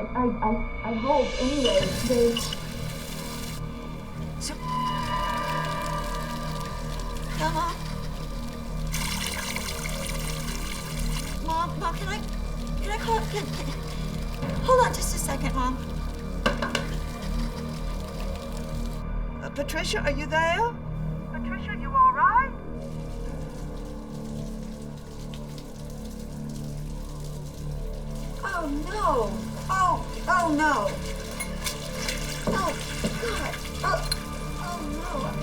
I hope, anyway, So... Mom? Mom, can I call... Hold on just a second, Mom. Patricia, are you there? Patricia, you all right? Oh, no. Oh, no. Oh, God. Oh, no.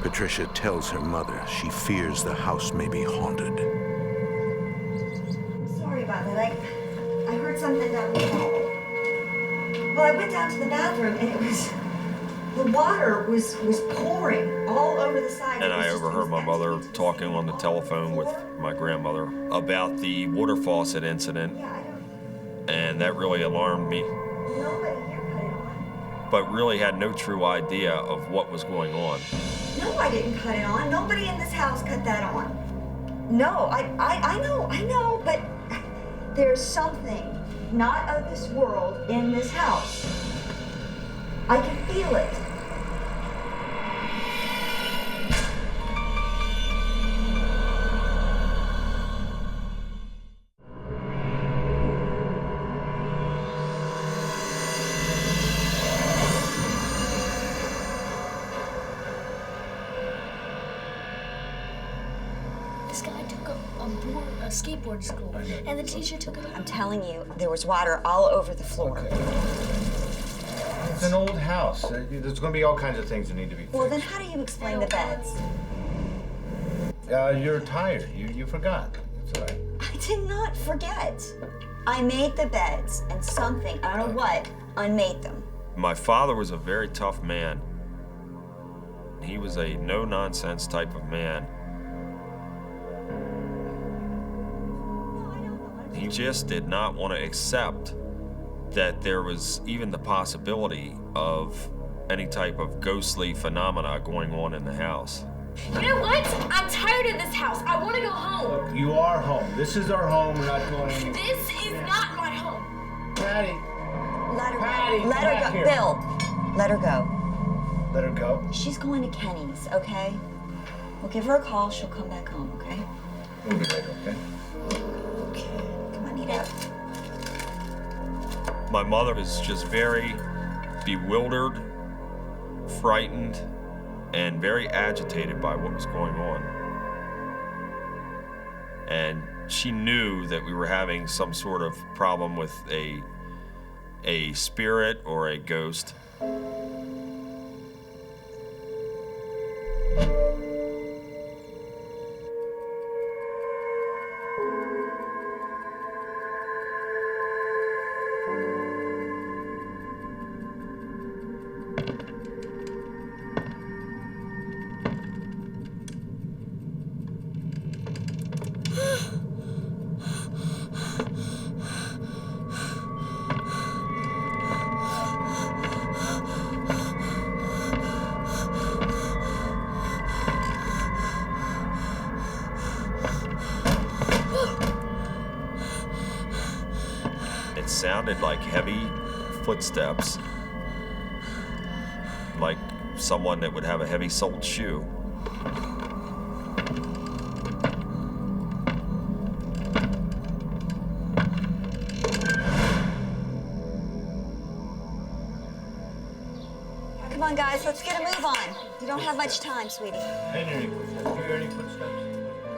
Patricia tells her mother she fears the house may be haunted. Sorry about that. I heard something down the hall. Well, I went down to the bathroom and the water was pouring all over the side. And I overheard my mother talking on the telephone with my grandmother about the water faucet incident. And that really alarmed me. But really had no true idea of what was going on. No, I didn't cut it on. Nobody in this house cut that on. No, I know, but There's something not of this world in this house. I can feel it. This guy took a skateboard to school, and the teacher took it. I'm telling you, there was water all over the floor. It's an old house. There's going to be all kinds of things that need to be fixed. Well, then how do you explain the beds? You're tired. You forgot. That's all right. I did not forget. I made the beds, and something, I don't know what, unmade them. My father was a very tough man. He was a no-nonsense type of man. He just did not want to accept that there was even the possibility of any type of ghostly phenomena going on in the house. You know what? I'm tired of this house. I want to go home. Look, you are home. This is our home. We're not going anywhere. This is not my home. Patty. Let her Patty, go. Let her back go. here. Bill, let her go. Let her go? She's going to Kenny's, okay? We'll give her a call. She'll come back home, okay? We'll be later, okay? Come on, eat up. My mother was just very bewildered, frightened, and very agitated by what was going on. And she knew that we were having some sort of problem with a spirit or a ghost. It sounded like heavy footsteps, like someone that would have a heavy-soled shoe. Come on, guys, let's get a move on. You don't have much time, sweetie. I didn't hear any footsteps. Did you hear any footsteps?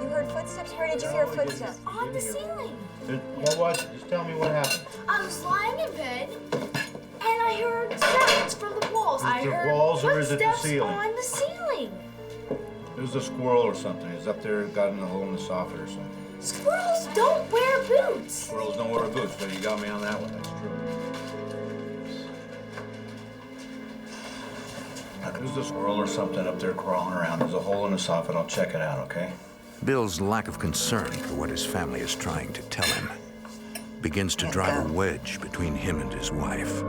You heard footsteps? Where did you hear footsteps? On the ceiling. What was it? Just tell me what happened. I was lying in bed, and I heard sounds from the walls. Is it the walls or is it the footsteps ceiling? on the ceiling. It was a squirrel or something. He's up there, got in a hole in the soffit or something. Squirrels don't wear boots. Squirrels don't wear boots, but you got me on that one. That's true. There's a squirrel or something up there crawling around. There's a hole in the soffit. I'll check it out, okay? Bill's lack of concern for what his family is trying to tell him begins to drive a wedge between him and his wife.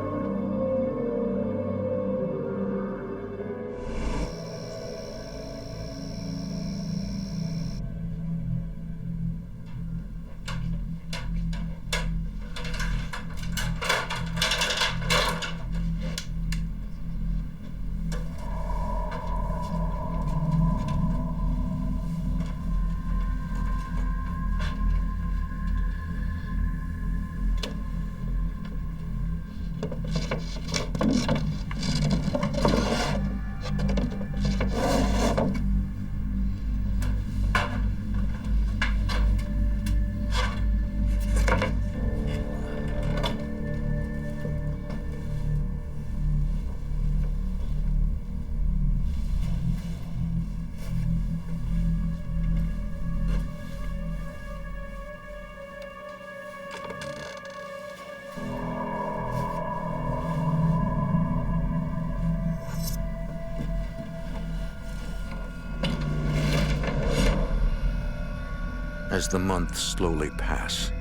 As the months slowly pass,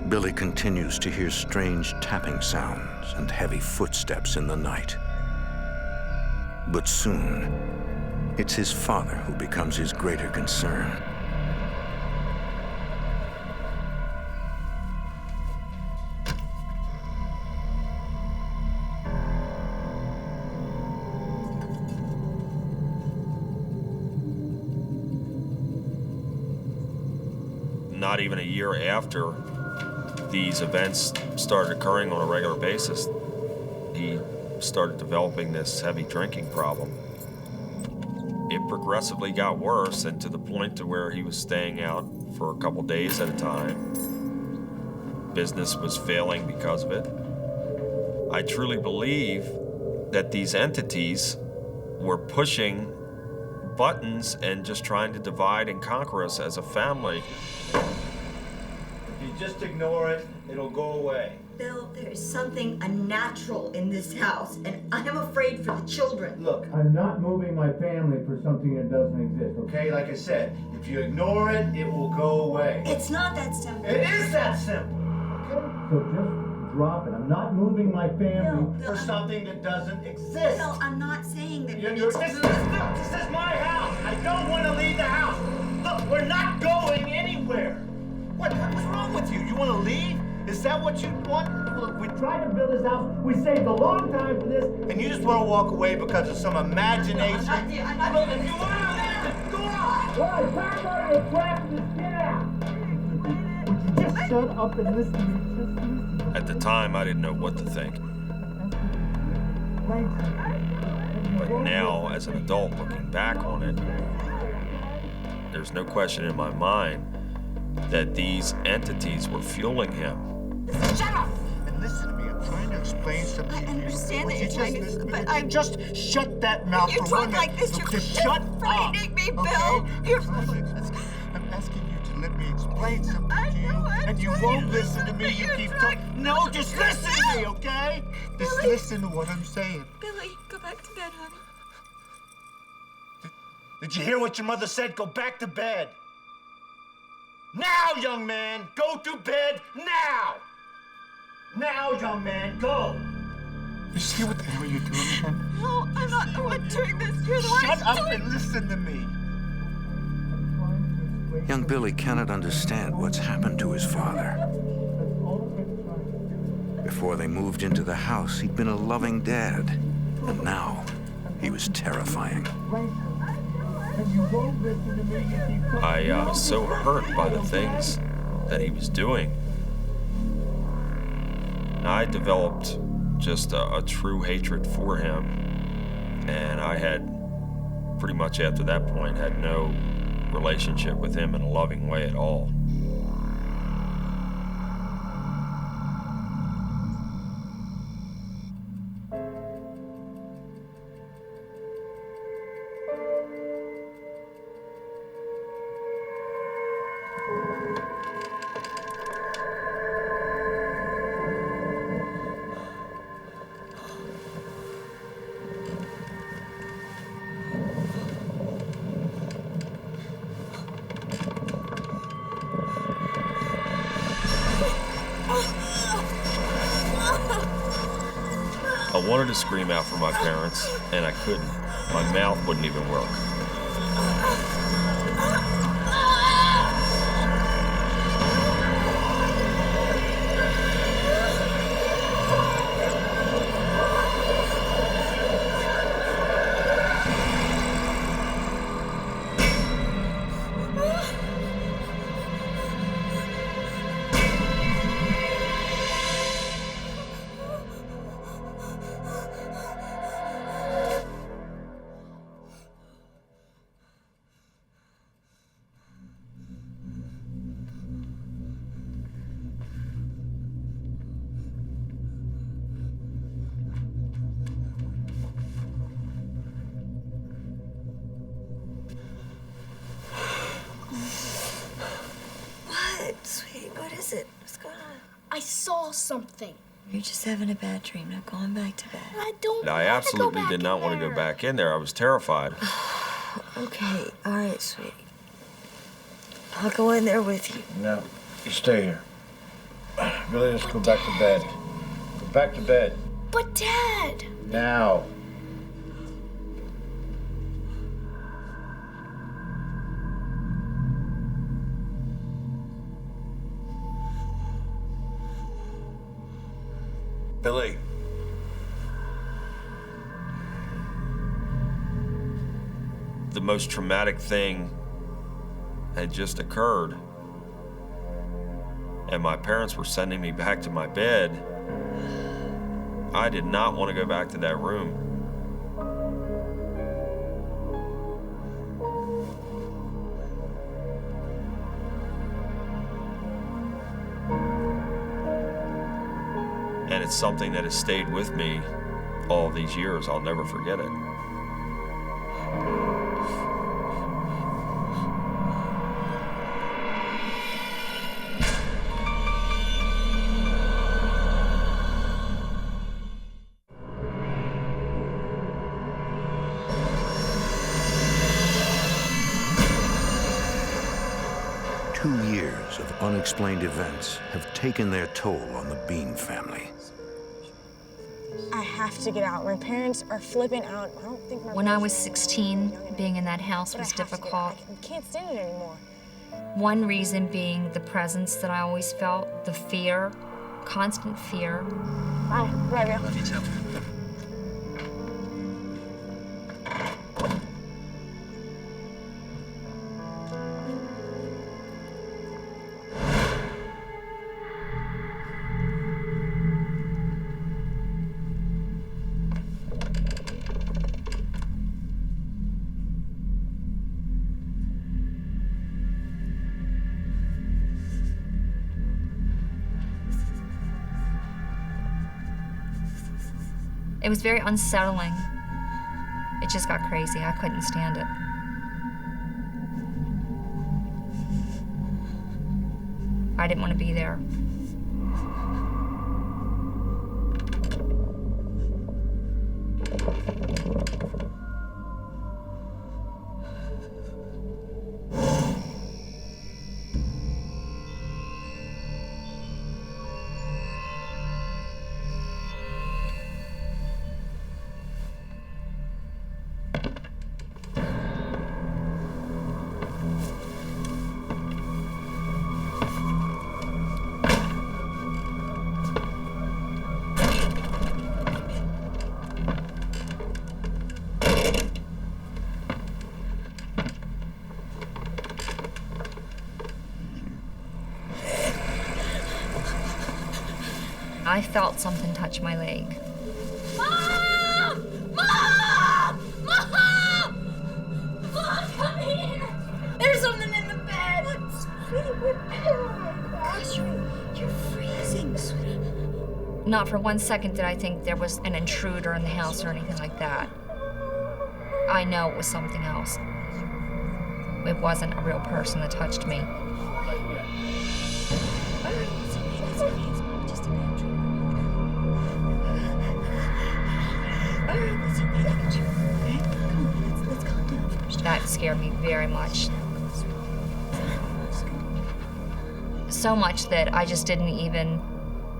Billy continues to hear strange tapping sounds and heavy footsteps in the night. But soon, it's his father who becomes his greater concern. not even a year after these events started occurring on a regular basis, he started developing this heavy drinking problem. It progressively got worse, and to the point to where he was staying out for a couple days at a time. Business was failing because of it. I truly believe that these entities were pushing buttons and just trying to divide and conquer us as a family. If you just ignore it, it'll go away. Bill, there's something unnatural in this house, and I'm afraid for the children. Look, I'm not moving my family for something that doesn't exist, okay? Like I said, if you ignore it, it will go away. It's not that simple. It is that simple, okay? So just drop it. I'm not moving my family for something that doesn't exist. Bill, I'm not saying that This is my house. I don't want to leave the house. Look, we're not going anywhere. What's wrong with you? You want to leave? Is that what you want? Look, we tried to build this house. We saved a long time for this, and you just want to walk away because of some imagination. No, I'm not. Look, if you want to leave, go on. All right, pack up your crap and just get out. Would you just shut up and listen to me? At the time, I didn't know what to think. But now, as an adult looking back on it, there's no question in my mind that these entities were fueling him. Shut up! And listen to me, I'm trying to explain something to you. I understand that you're trying to, but I'm just shut that mouth. You talk like this, you're frightening me, Bill. You're. I'm asking you to let me explain something to you, and you won't listen to me. You keep talking. No, just listen to me, okay? Just listen to what I'm saying. Billy, go back to bed, honey. Did you hear what your mother said? Go back to bed. Now, young man, go to bed now. Now, young man, go. You see what the hell you're doing, man? No, I'm not the one doing this. You're the one. Shut up and listen to me. Young Billy cannot understand what's happened to his father. Before they moved into the house, he'd been a loving dad. And now, he was terrifying. I was so hurt by the things that he was doing. And I developed just a true hatred for him. And I had, pretty much after that point, had no relationship with him in a loving way at all. I wanted to scream out for my parents, and I couldn't. My mouth wouldn't even work. What is it? What's going on? I saw something. You're just having a bad dream. Now go on back to bed. I don't I absolutely did not want to go back in there. I was terrified. Okay, all right, sweetie. I'll go in there with you. No, you stay here. Billy, let's go back to bed. Go back to bed. But Dad! Now. Billy. The most traumatic thing had just occurred. and my parents were sending me back to my bed, I did not want to go back to that room. And it's something that has stayed with me all these years. I'll never forget it. Of unexplained events have taken their toll on the Bean family. I have to get out. My parents are flipping out. I don't think my When I was 16, being in that house was difficult. I can't stand it anymore. One reason being the presence that I always felt, the fear, constant fear. Bye. Love you. Love you too. It was very unsettling. It just got crazy. I couldn't stand it. I didn't want to be there. I felt something touch my leg. Mom! Mom! Mom! Mom, come here! There's something in the bed! What, sweetie? You're freezing, sweetie. Not for 1 second did I think there was an intruder in the house or anything like that. I know it was something else. It wasn't a real person that touched me. That scared me very much. So much that I just didn't even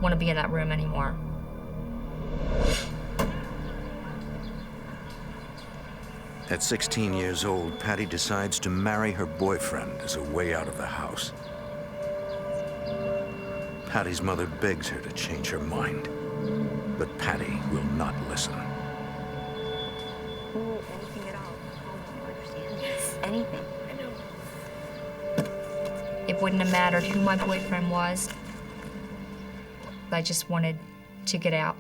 want to be in that room anymore. At 16 years old, Patty decides to marry her boyfriend as a way out of the house. Patty's mother begs her to change her mind, but Patty will not listen. Anything at all. Yes, anything. It wouldn't have mattered who my boyfriend was. I just wanted to get out.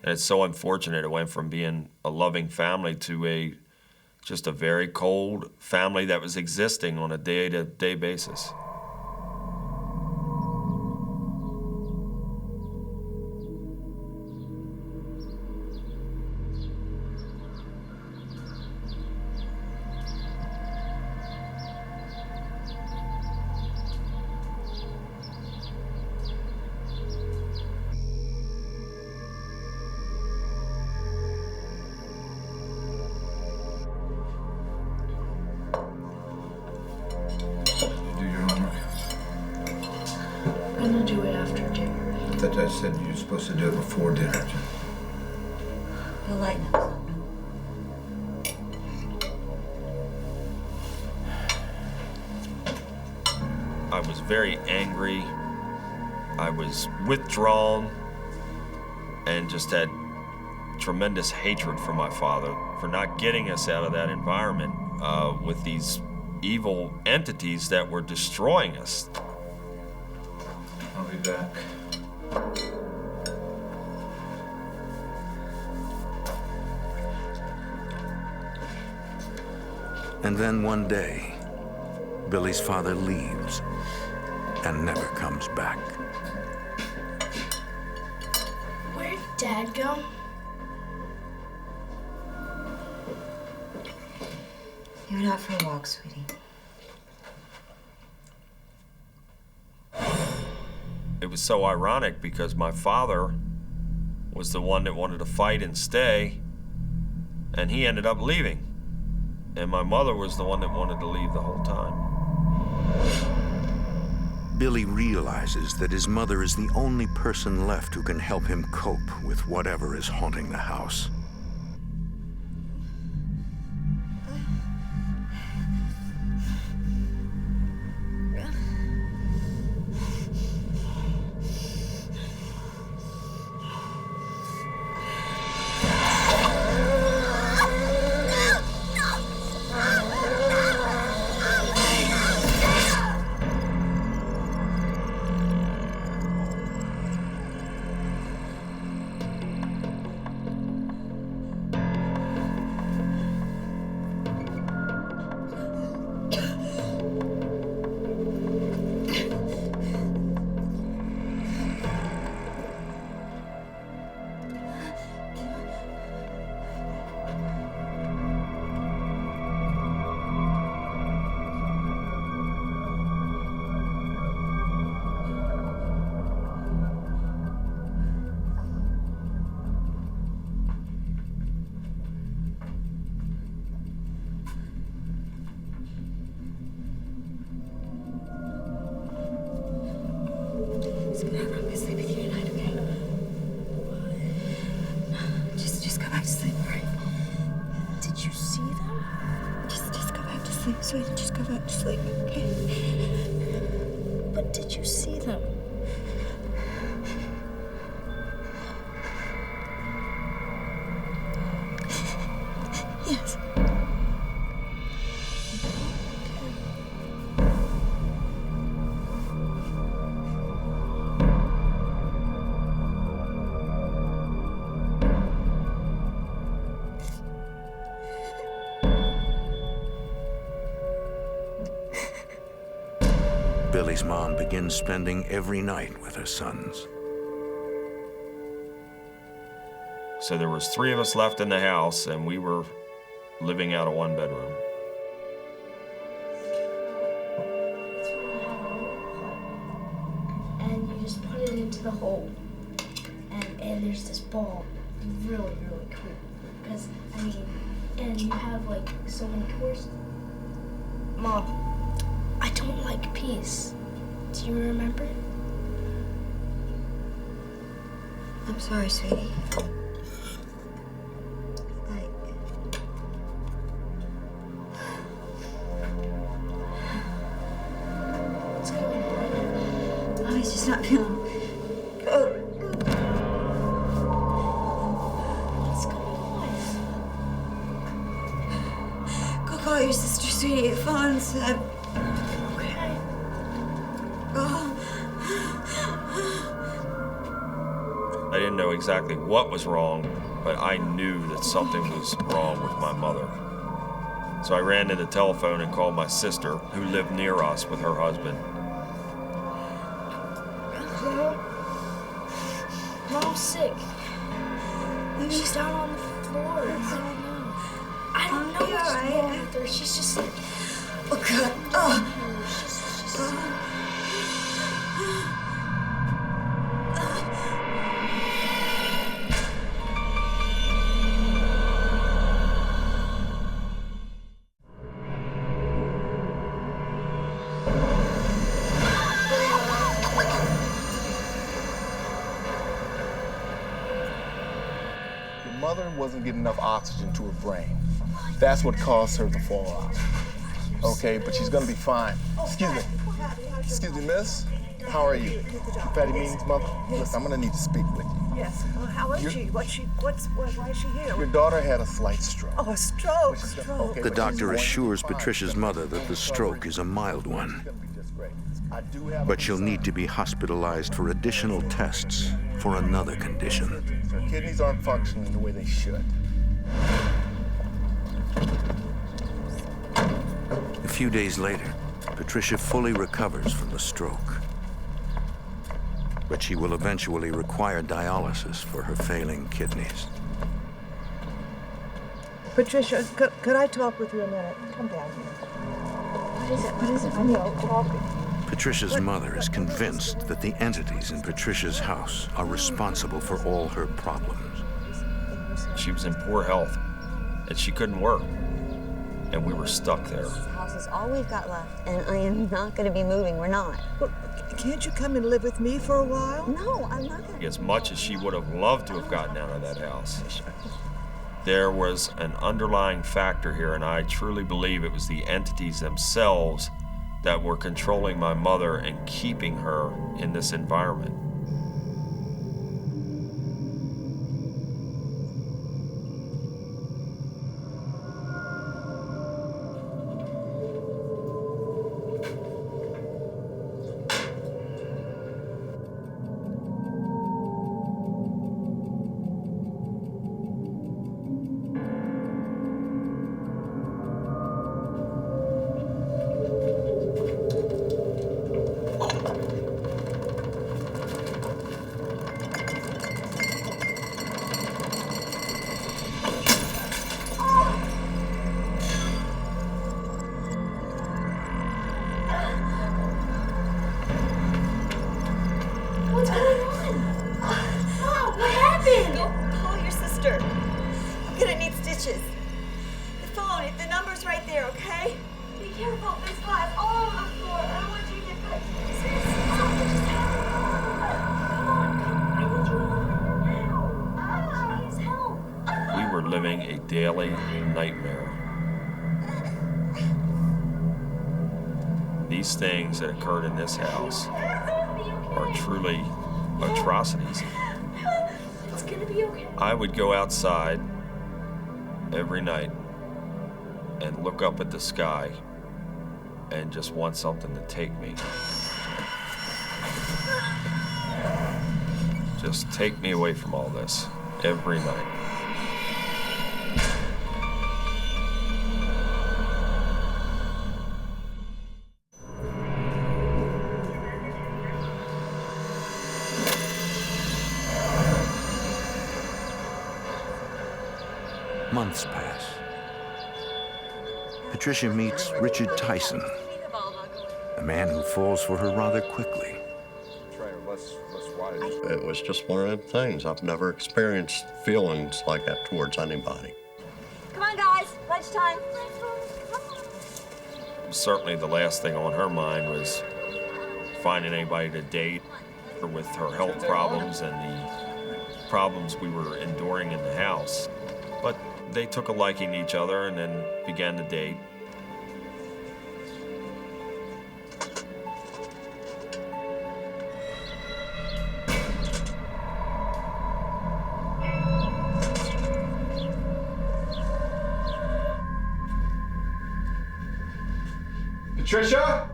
And it's so unfortunate it went from being a loving family to just a very cold family that was existing on a day-to-day basis. I'm gonna do it after dinner. I thought I said you were supposed to do it before dinner, Jim. He'll lighten up. I was very angry. I was withdrawn and just had tremendous hatred for my father for not getting us out of that environment with these evil entities that were destroying us. back. And then one day, Billy's father leaves and never comes back. Where'd Dad go? He went out for a walk, sweetie. It was so ironic because my father was the one that wanted to fight and stay, and he ended up leaving. And my mother was the one that wanted to leave the whole time. Billy realizes that his mother is the only person left who can help him cope with whatever is haunting the house. Sweetie, just go back to sleep, okay? But did you see them? Yes. Billy's mom begins spending every night with her sons. So there was 3 of us left in the house, and we were living out of 1 bedroom. And you just put it into the hole. And there's this ball. Really, really cool. Because, I mean, and you have like so many courses. Mom, I don't like peace. Do you remember? I'm sorry, sweetie. What's going on? Oh, he's just not feeling. Oh. What's going on? Go call your sister, sweetie. Phone's. Okay. I didn't know exactly what was wrong, but I knew that something was wrong with my mother. So I ran to the telephone and called my sister, who lived near us with her husband. Mom's sick. She's down on the floor. I don't know what's wrong with her. She's just like... Oh, God. Oh. Mother wasn't getting enough oxygen to her brain. That's what caused her to fall out. Okay, but she's gonna be fine. Excuse me, miss. How are you? Fatty Mean's mother? Listen, I'm gonna need to speak with you. Yes. Well, how is she? Why is she here? Your daughter had a slight stroke. Oh, a stroke. Okay, The but doctor she's going to be assures fine. Patricia's mother that the stroke is a mild one. It's gonna be just great. But she'll need to be hospitalized for additional tests for another condition. Her kidneys aren't functioning the way they should. A few days later, Patricia fully recovers from the stroke. But she will eventually require dialysis for her failing kidneys. Patricia, could I talk with you a minute? Come down here. What is it? What is it? I know, talking. Patricia's mother is convinced that the entities in Patricia's house are responsible for all her problems. She was in poor health, and she couldn't work. And we were stuck there. This house is all we've got left, and I am not going to be moving. We're not. Well, can't you come and live with me for a while? No, I'm not going to. As much as she would have loved to have gotten out of that house, there was an underlying factor here, and I truly believe it was the entities themselves that were controlling my mother and keeping her in this environment. What's going on? Mom, what happened? Go call your sister. I'm gonna need stitches. The phone, the number's right there, okay? Be careful, there's glass all over the floor. I don't want you to get cut. Something just happened. Come on, please help. We were living a daily nightmare. These things that occurred in this house are truly atrocities. It's gonna be okay. I would go outside every night and look up at the sky and just want something to take me. Just take me away from all this every night. Months pass. Patricia meets Richard Tyson, a man who falls for her rather quickly. It was just one of them things. I've never experienced feelings like that towards anybody. Come on, guys. Lunchtime. Certainly the last thing on her mind was finding anybody to date, or with her health problems and the problems we were enduring in the house. But they took a liking to each other and then began to date. Patricia?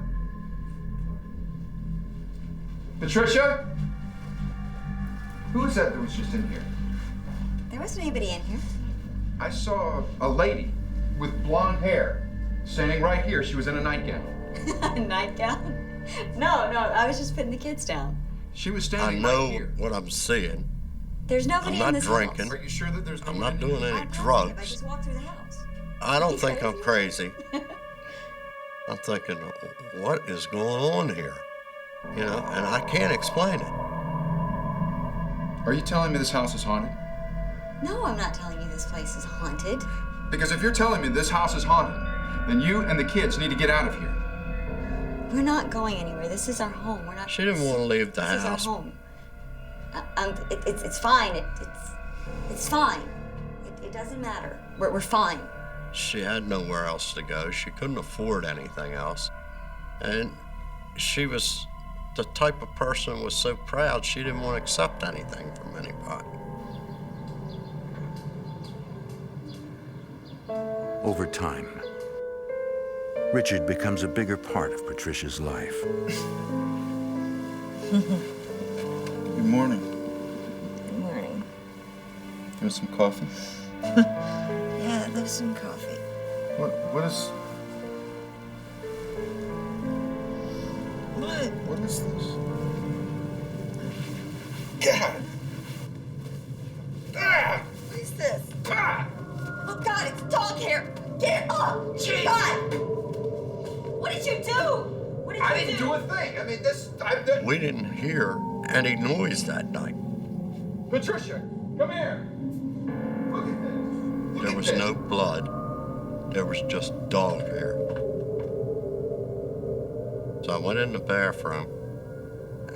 Patricia? Who is that was just in here? There wasn't anybody in here. I saw a lady with blonde hair standing right here. She was in a nightgown. Nightgown? No, I was just putting the kids down. She was I standing know right here. what I'm seeing. There's nobody I'm not in this drinking. Are you sure that there's no I'm one not in doing here? any I drugs. just walked through the house. I don't think I'm crazy. I'm thinking, what is going on here? You know, and I can't explain it. Are you telling me this house is haunted? No, I'm not telling you this place is haunted. Because if you're telling me this house is haunted, then you and the kids need to get out of here. We're not going anywhere. This is our home. We're not. She didn't want to leave the This house. is our home. It's fine. It's fine. It doesn't matter. We're fine. She had nowhere else to go. She couldn't afford anything else. And she was the type of person who was so proud she didn't want to accept anything from anybody. Over time, Richard becomes a bigger part of Patricia's life. Good morning. Good morning. You want some coffee? Yeah, I'd love some coffee. What is... What? What is this? God! Ah! What is this? Ah! Oh God, it's dog hair! Get it up! Jeez. God! What did you do? What did I you didn't do a thing. I mean, this... We didn't hear any noise that night. Patricia, come here. Look at this. There was no blood. There was just dog hair. So I went in the bathroom,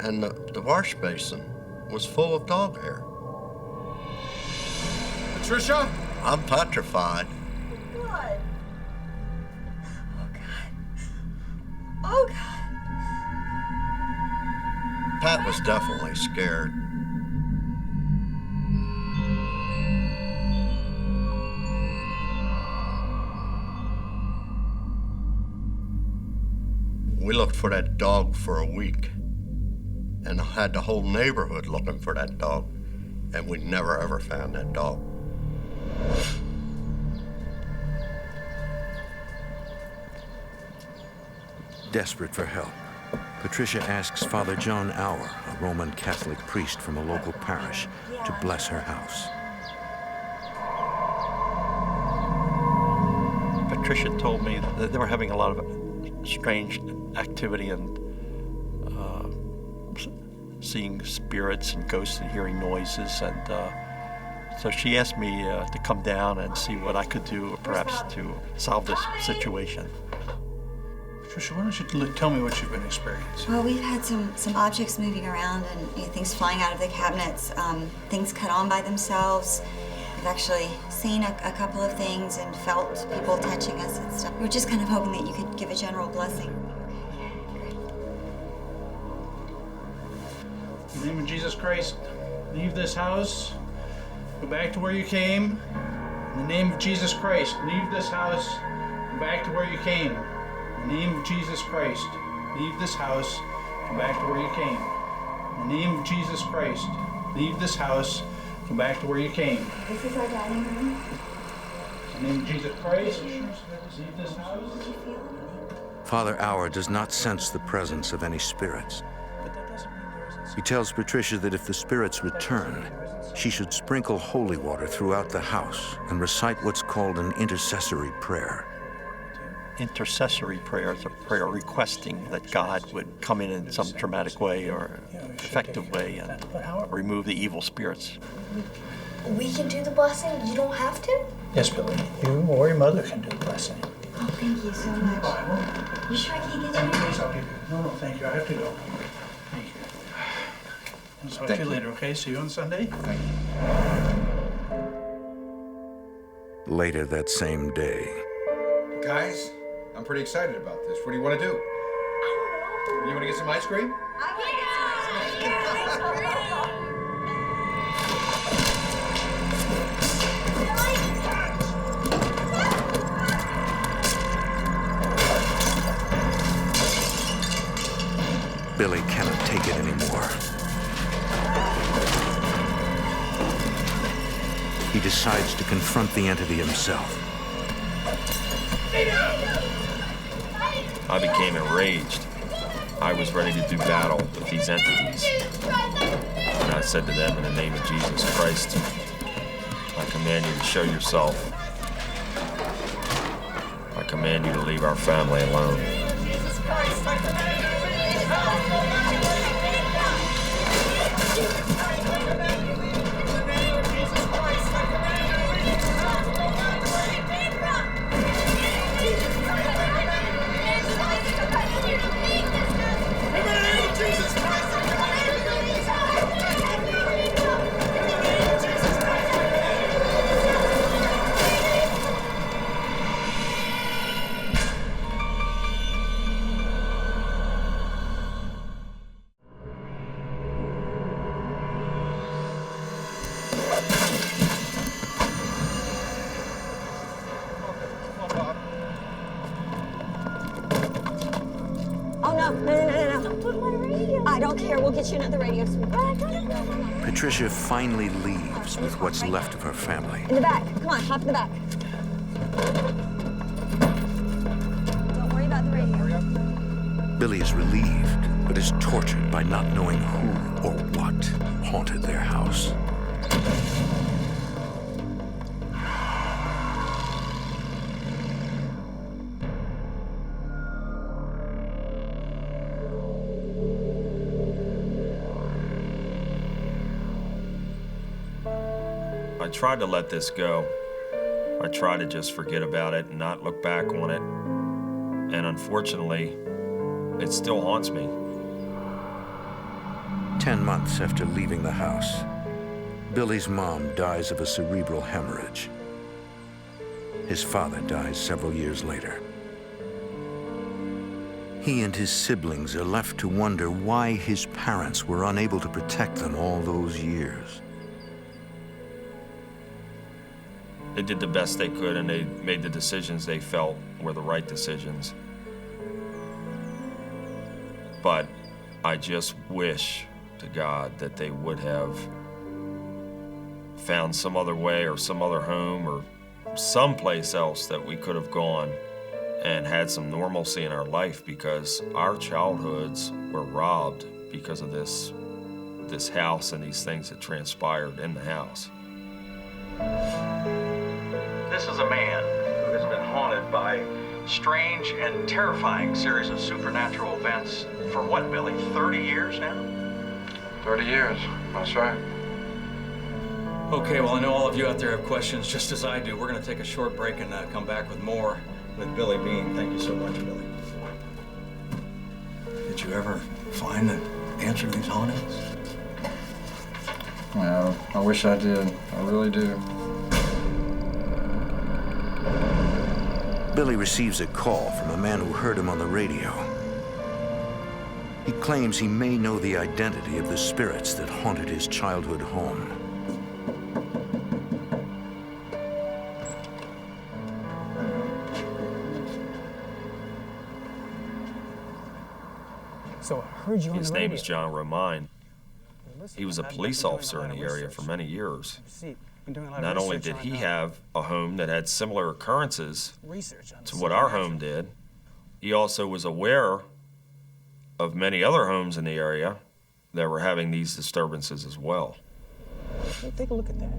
and the wash basin was full of dog hair. Patricia? I'm petrified. God. Oh God. Oh God. Pat was definitely scared. We looked for that dog for a week and had the whole neighborhood looking for that dog, and we never ever found that dog. Desperate for help, Patricia asks Father John Auer, a Roman Catholic priest from a local parish, to bless her house. Patricia told me that they were having a lot of strange activity and seeing spirits and ghosts and hearing noises, and so she asked me to come down and see what I could do, perhaps to solve this situation. Patricia, why don't you tell me what you've been experiencing? Well, we've had some objects moving around and things flying out of the cabinets, things cut on by themselves. We've actually seen a couple of things and felt people touching us and stuff. We were just kind of hoping that you could give a general blessing. In the name of Jesus Christ, leave this house, go back to where you came. In the name of Jesus Christ, leave this house, go back to where you came. In the name of Jesus Christ, leave this house, go back to where you came. In the name of Jesus Christ, leave this house, go back to where you came. This is our dining room. In the name of Jesus Christ, leave this house. Father Auer does not sense the presence of any spirits. He tells Patricia that if the spirits return, she should sprinkle holy water throughout the house and recite what's called an intercessory prayer. Intercessory prayer is a prayer requesting that God would come in some dramatic way or effective way and remove the evil spirits. We can do the blessing? You don't have to? Yes, Billy. You or your mother can do the blessing. Oh, thank you so much. You sure I can't get you anything? No, thank you. I have to go. Thank you. I'll talk to you later, okay? See you on Sunday? Thank you. Later that same day. Guys, I'm pretty excited about this. What do you want to do? I don't know. You want to get some ice cream? Billy cannot take it anymore. He decides to confront the entity himself. I became enraged. I was ready to do battle with these entities. And I said to them, in the name of Jesus Christ, I command you to show yourself. I command you to leave our family alone. Jesus Christ, I command you to leave this house. here. We'll get you another radio. Patricia finally leaves with what's left of her family. In the back. Come on, hop in the back. Don't worry about the radio. Billy is relieved, but is tortured by not knowing who or what haunted their house. I tried to let this go. I tried to just forget about it and not look back on it. And unfortunately, it still haunts me. 10 months after leaving the house, Billy's mom dies of a cerebral hemorrhage. His father dies several years later. He and his siblings are left to wonder why his parents were unable to protect them all those years. They did the best they could, and they made the decisions they felt were the right decisions. But I just wish to God that they would have found some other way or some other home or someplace else that we could have gone and had some normalcy in our life, because our childhoods were robbed because of this house and these things that transpired in the house. This is a man who has been haunted by strange and terrifying series of supernatural events for what, Billy, 30 years now? 30 years, that's right. Okay, well, I know all of you out there have questions just as I do. We're going to take a short break and come back with more with Billy Bean. Thank you so much, Billy. Did you ever find the answer to these hauntings? Well, I wish I did. I really do. Billy receives a call from a man who heard him on the radio. He claims he may know the identity of the spirits that haunted his childhood home. So I heard you on His the name radio. is John Romine. He was a police officer in the area for many years. Not only did he have a home that had similar occurrences to what our home did, he also was aware of many other homes in the area that were having these disturbances as well. Take a look at that.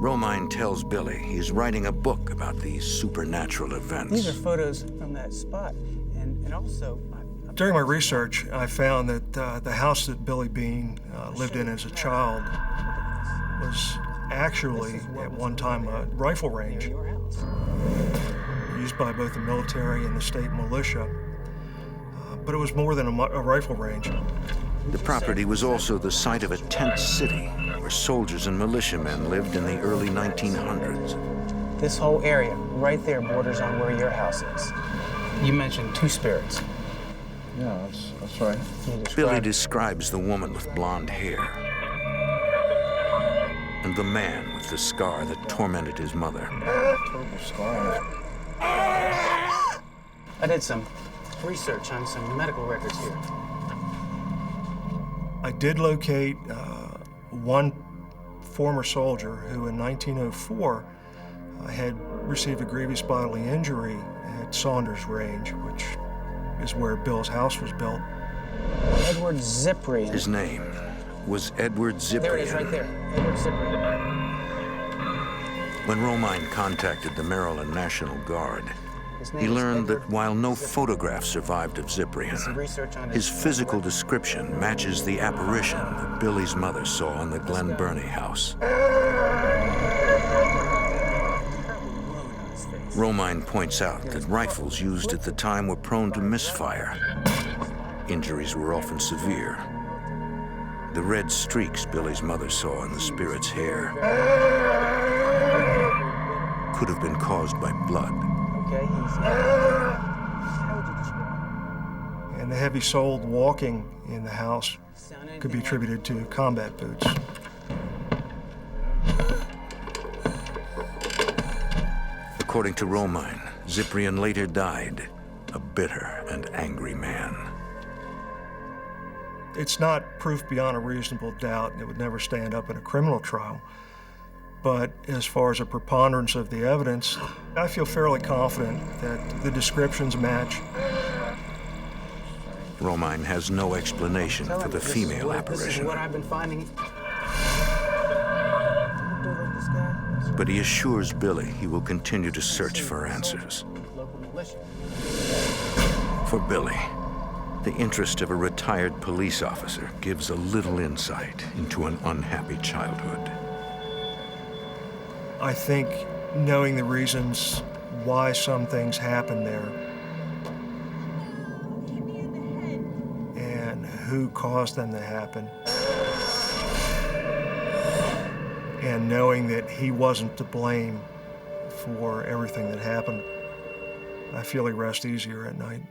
Romine tells Billy he's writing a book about these supernatural events. These are photos from that spot, and also. During my research, I found that the house that Billy Bean lived in as a child was actually, at one time, a rifle range used by both the military and the state militia. But it was more than a rifle range. The property was also the site of a tent city where soldiers and militiamen lived in the early 1900s. This whole area right there borders on where your house is. You mentioned two spirits. Yeah, that's right. Billy describes the woman with blonde hair and the man with the scar that tormented his mother. Terrible scar. I did some research on some medical records here. I did locate one former soldier who in 1904 had received a grievous bodily injury at Saunders Range, which is where Bill's house was built. Edward Cyprian. His name was Edward Cyprian. There it is, right there. Edward Cyprian. When Romine contacted the Maryland National Guard, he learned that while no photographs survived of Cyprian, his physical description matches the apparition that Billy's mother saw in the Glen Burnie house. Romine points out that rifles used at the time were prone to misfire. Injuries were often severe. The red streaks Billy's mother saw in the spirit's hair could have been caused by blood. Okay, And the heavy-soled walking in the house could be attributed to combat boots. According to Romine, Cyprian later died, a bitter and angry man. It's not proof beyond a reasonable doubt, and it would never stand up in a criminal trial. But as far as a preponderance of the evidence, I feel fairly confident that the descriptions match. Romine has no explanation for the female This is apparition, what I've been finding. but he assures Billy he will continue to search for answers. For Billy, the interest of a retired police officer gives a little insight into an unhappy childhood. I think knowing the reasons why some things happen there and who caused them to happen, and knowing that he wasn't to blame for everything that happened, I feel he rests easier at night.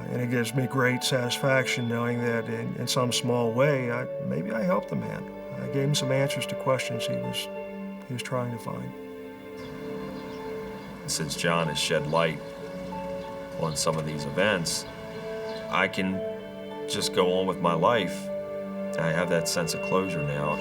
And it gives me great satisfaction knowing that in some small way, maybe I helped the man. I gave him some answers to questions he was trying to find. Since John has shed light on some of these events, I can just go on with my life. I have that sense of closure now.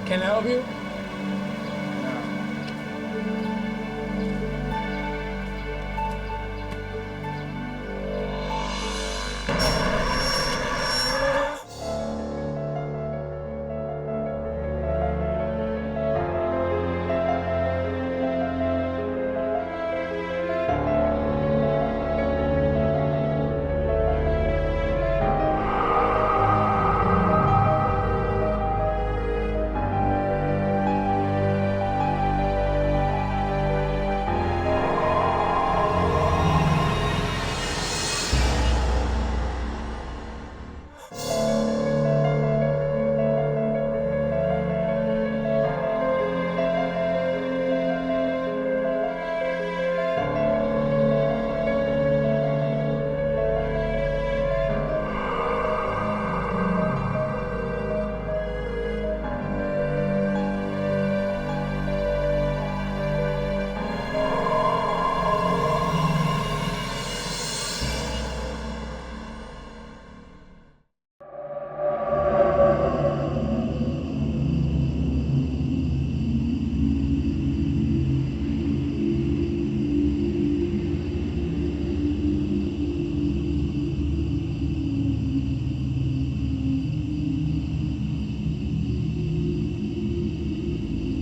Can I help you?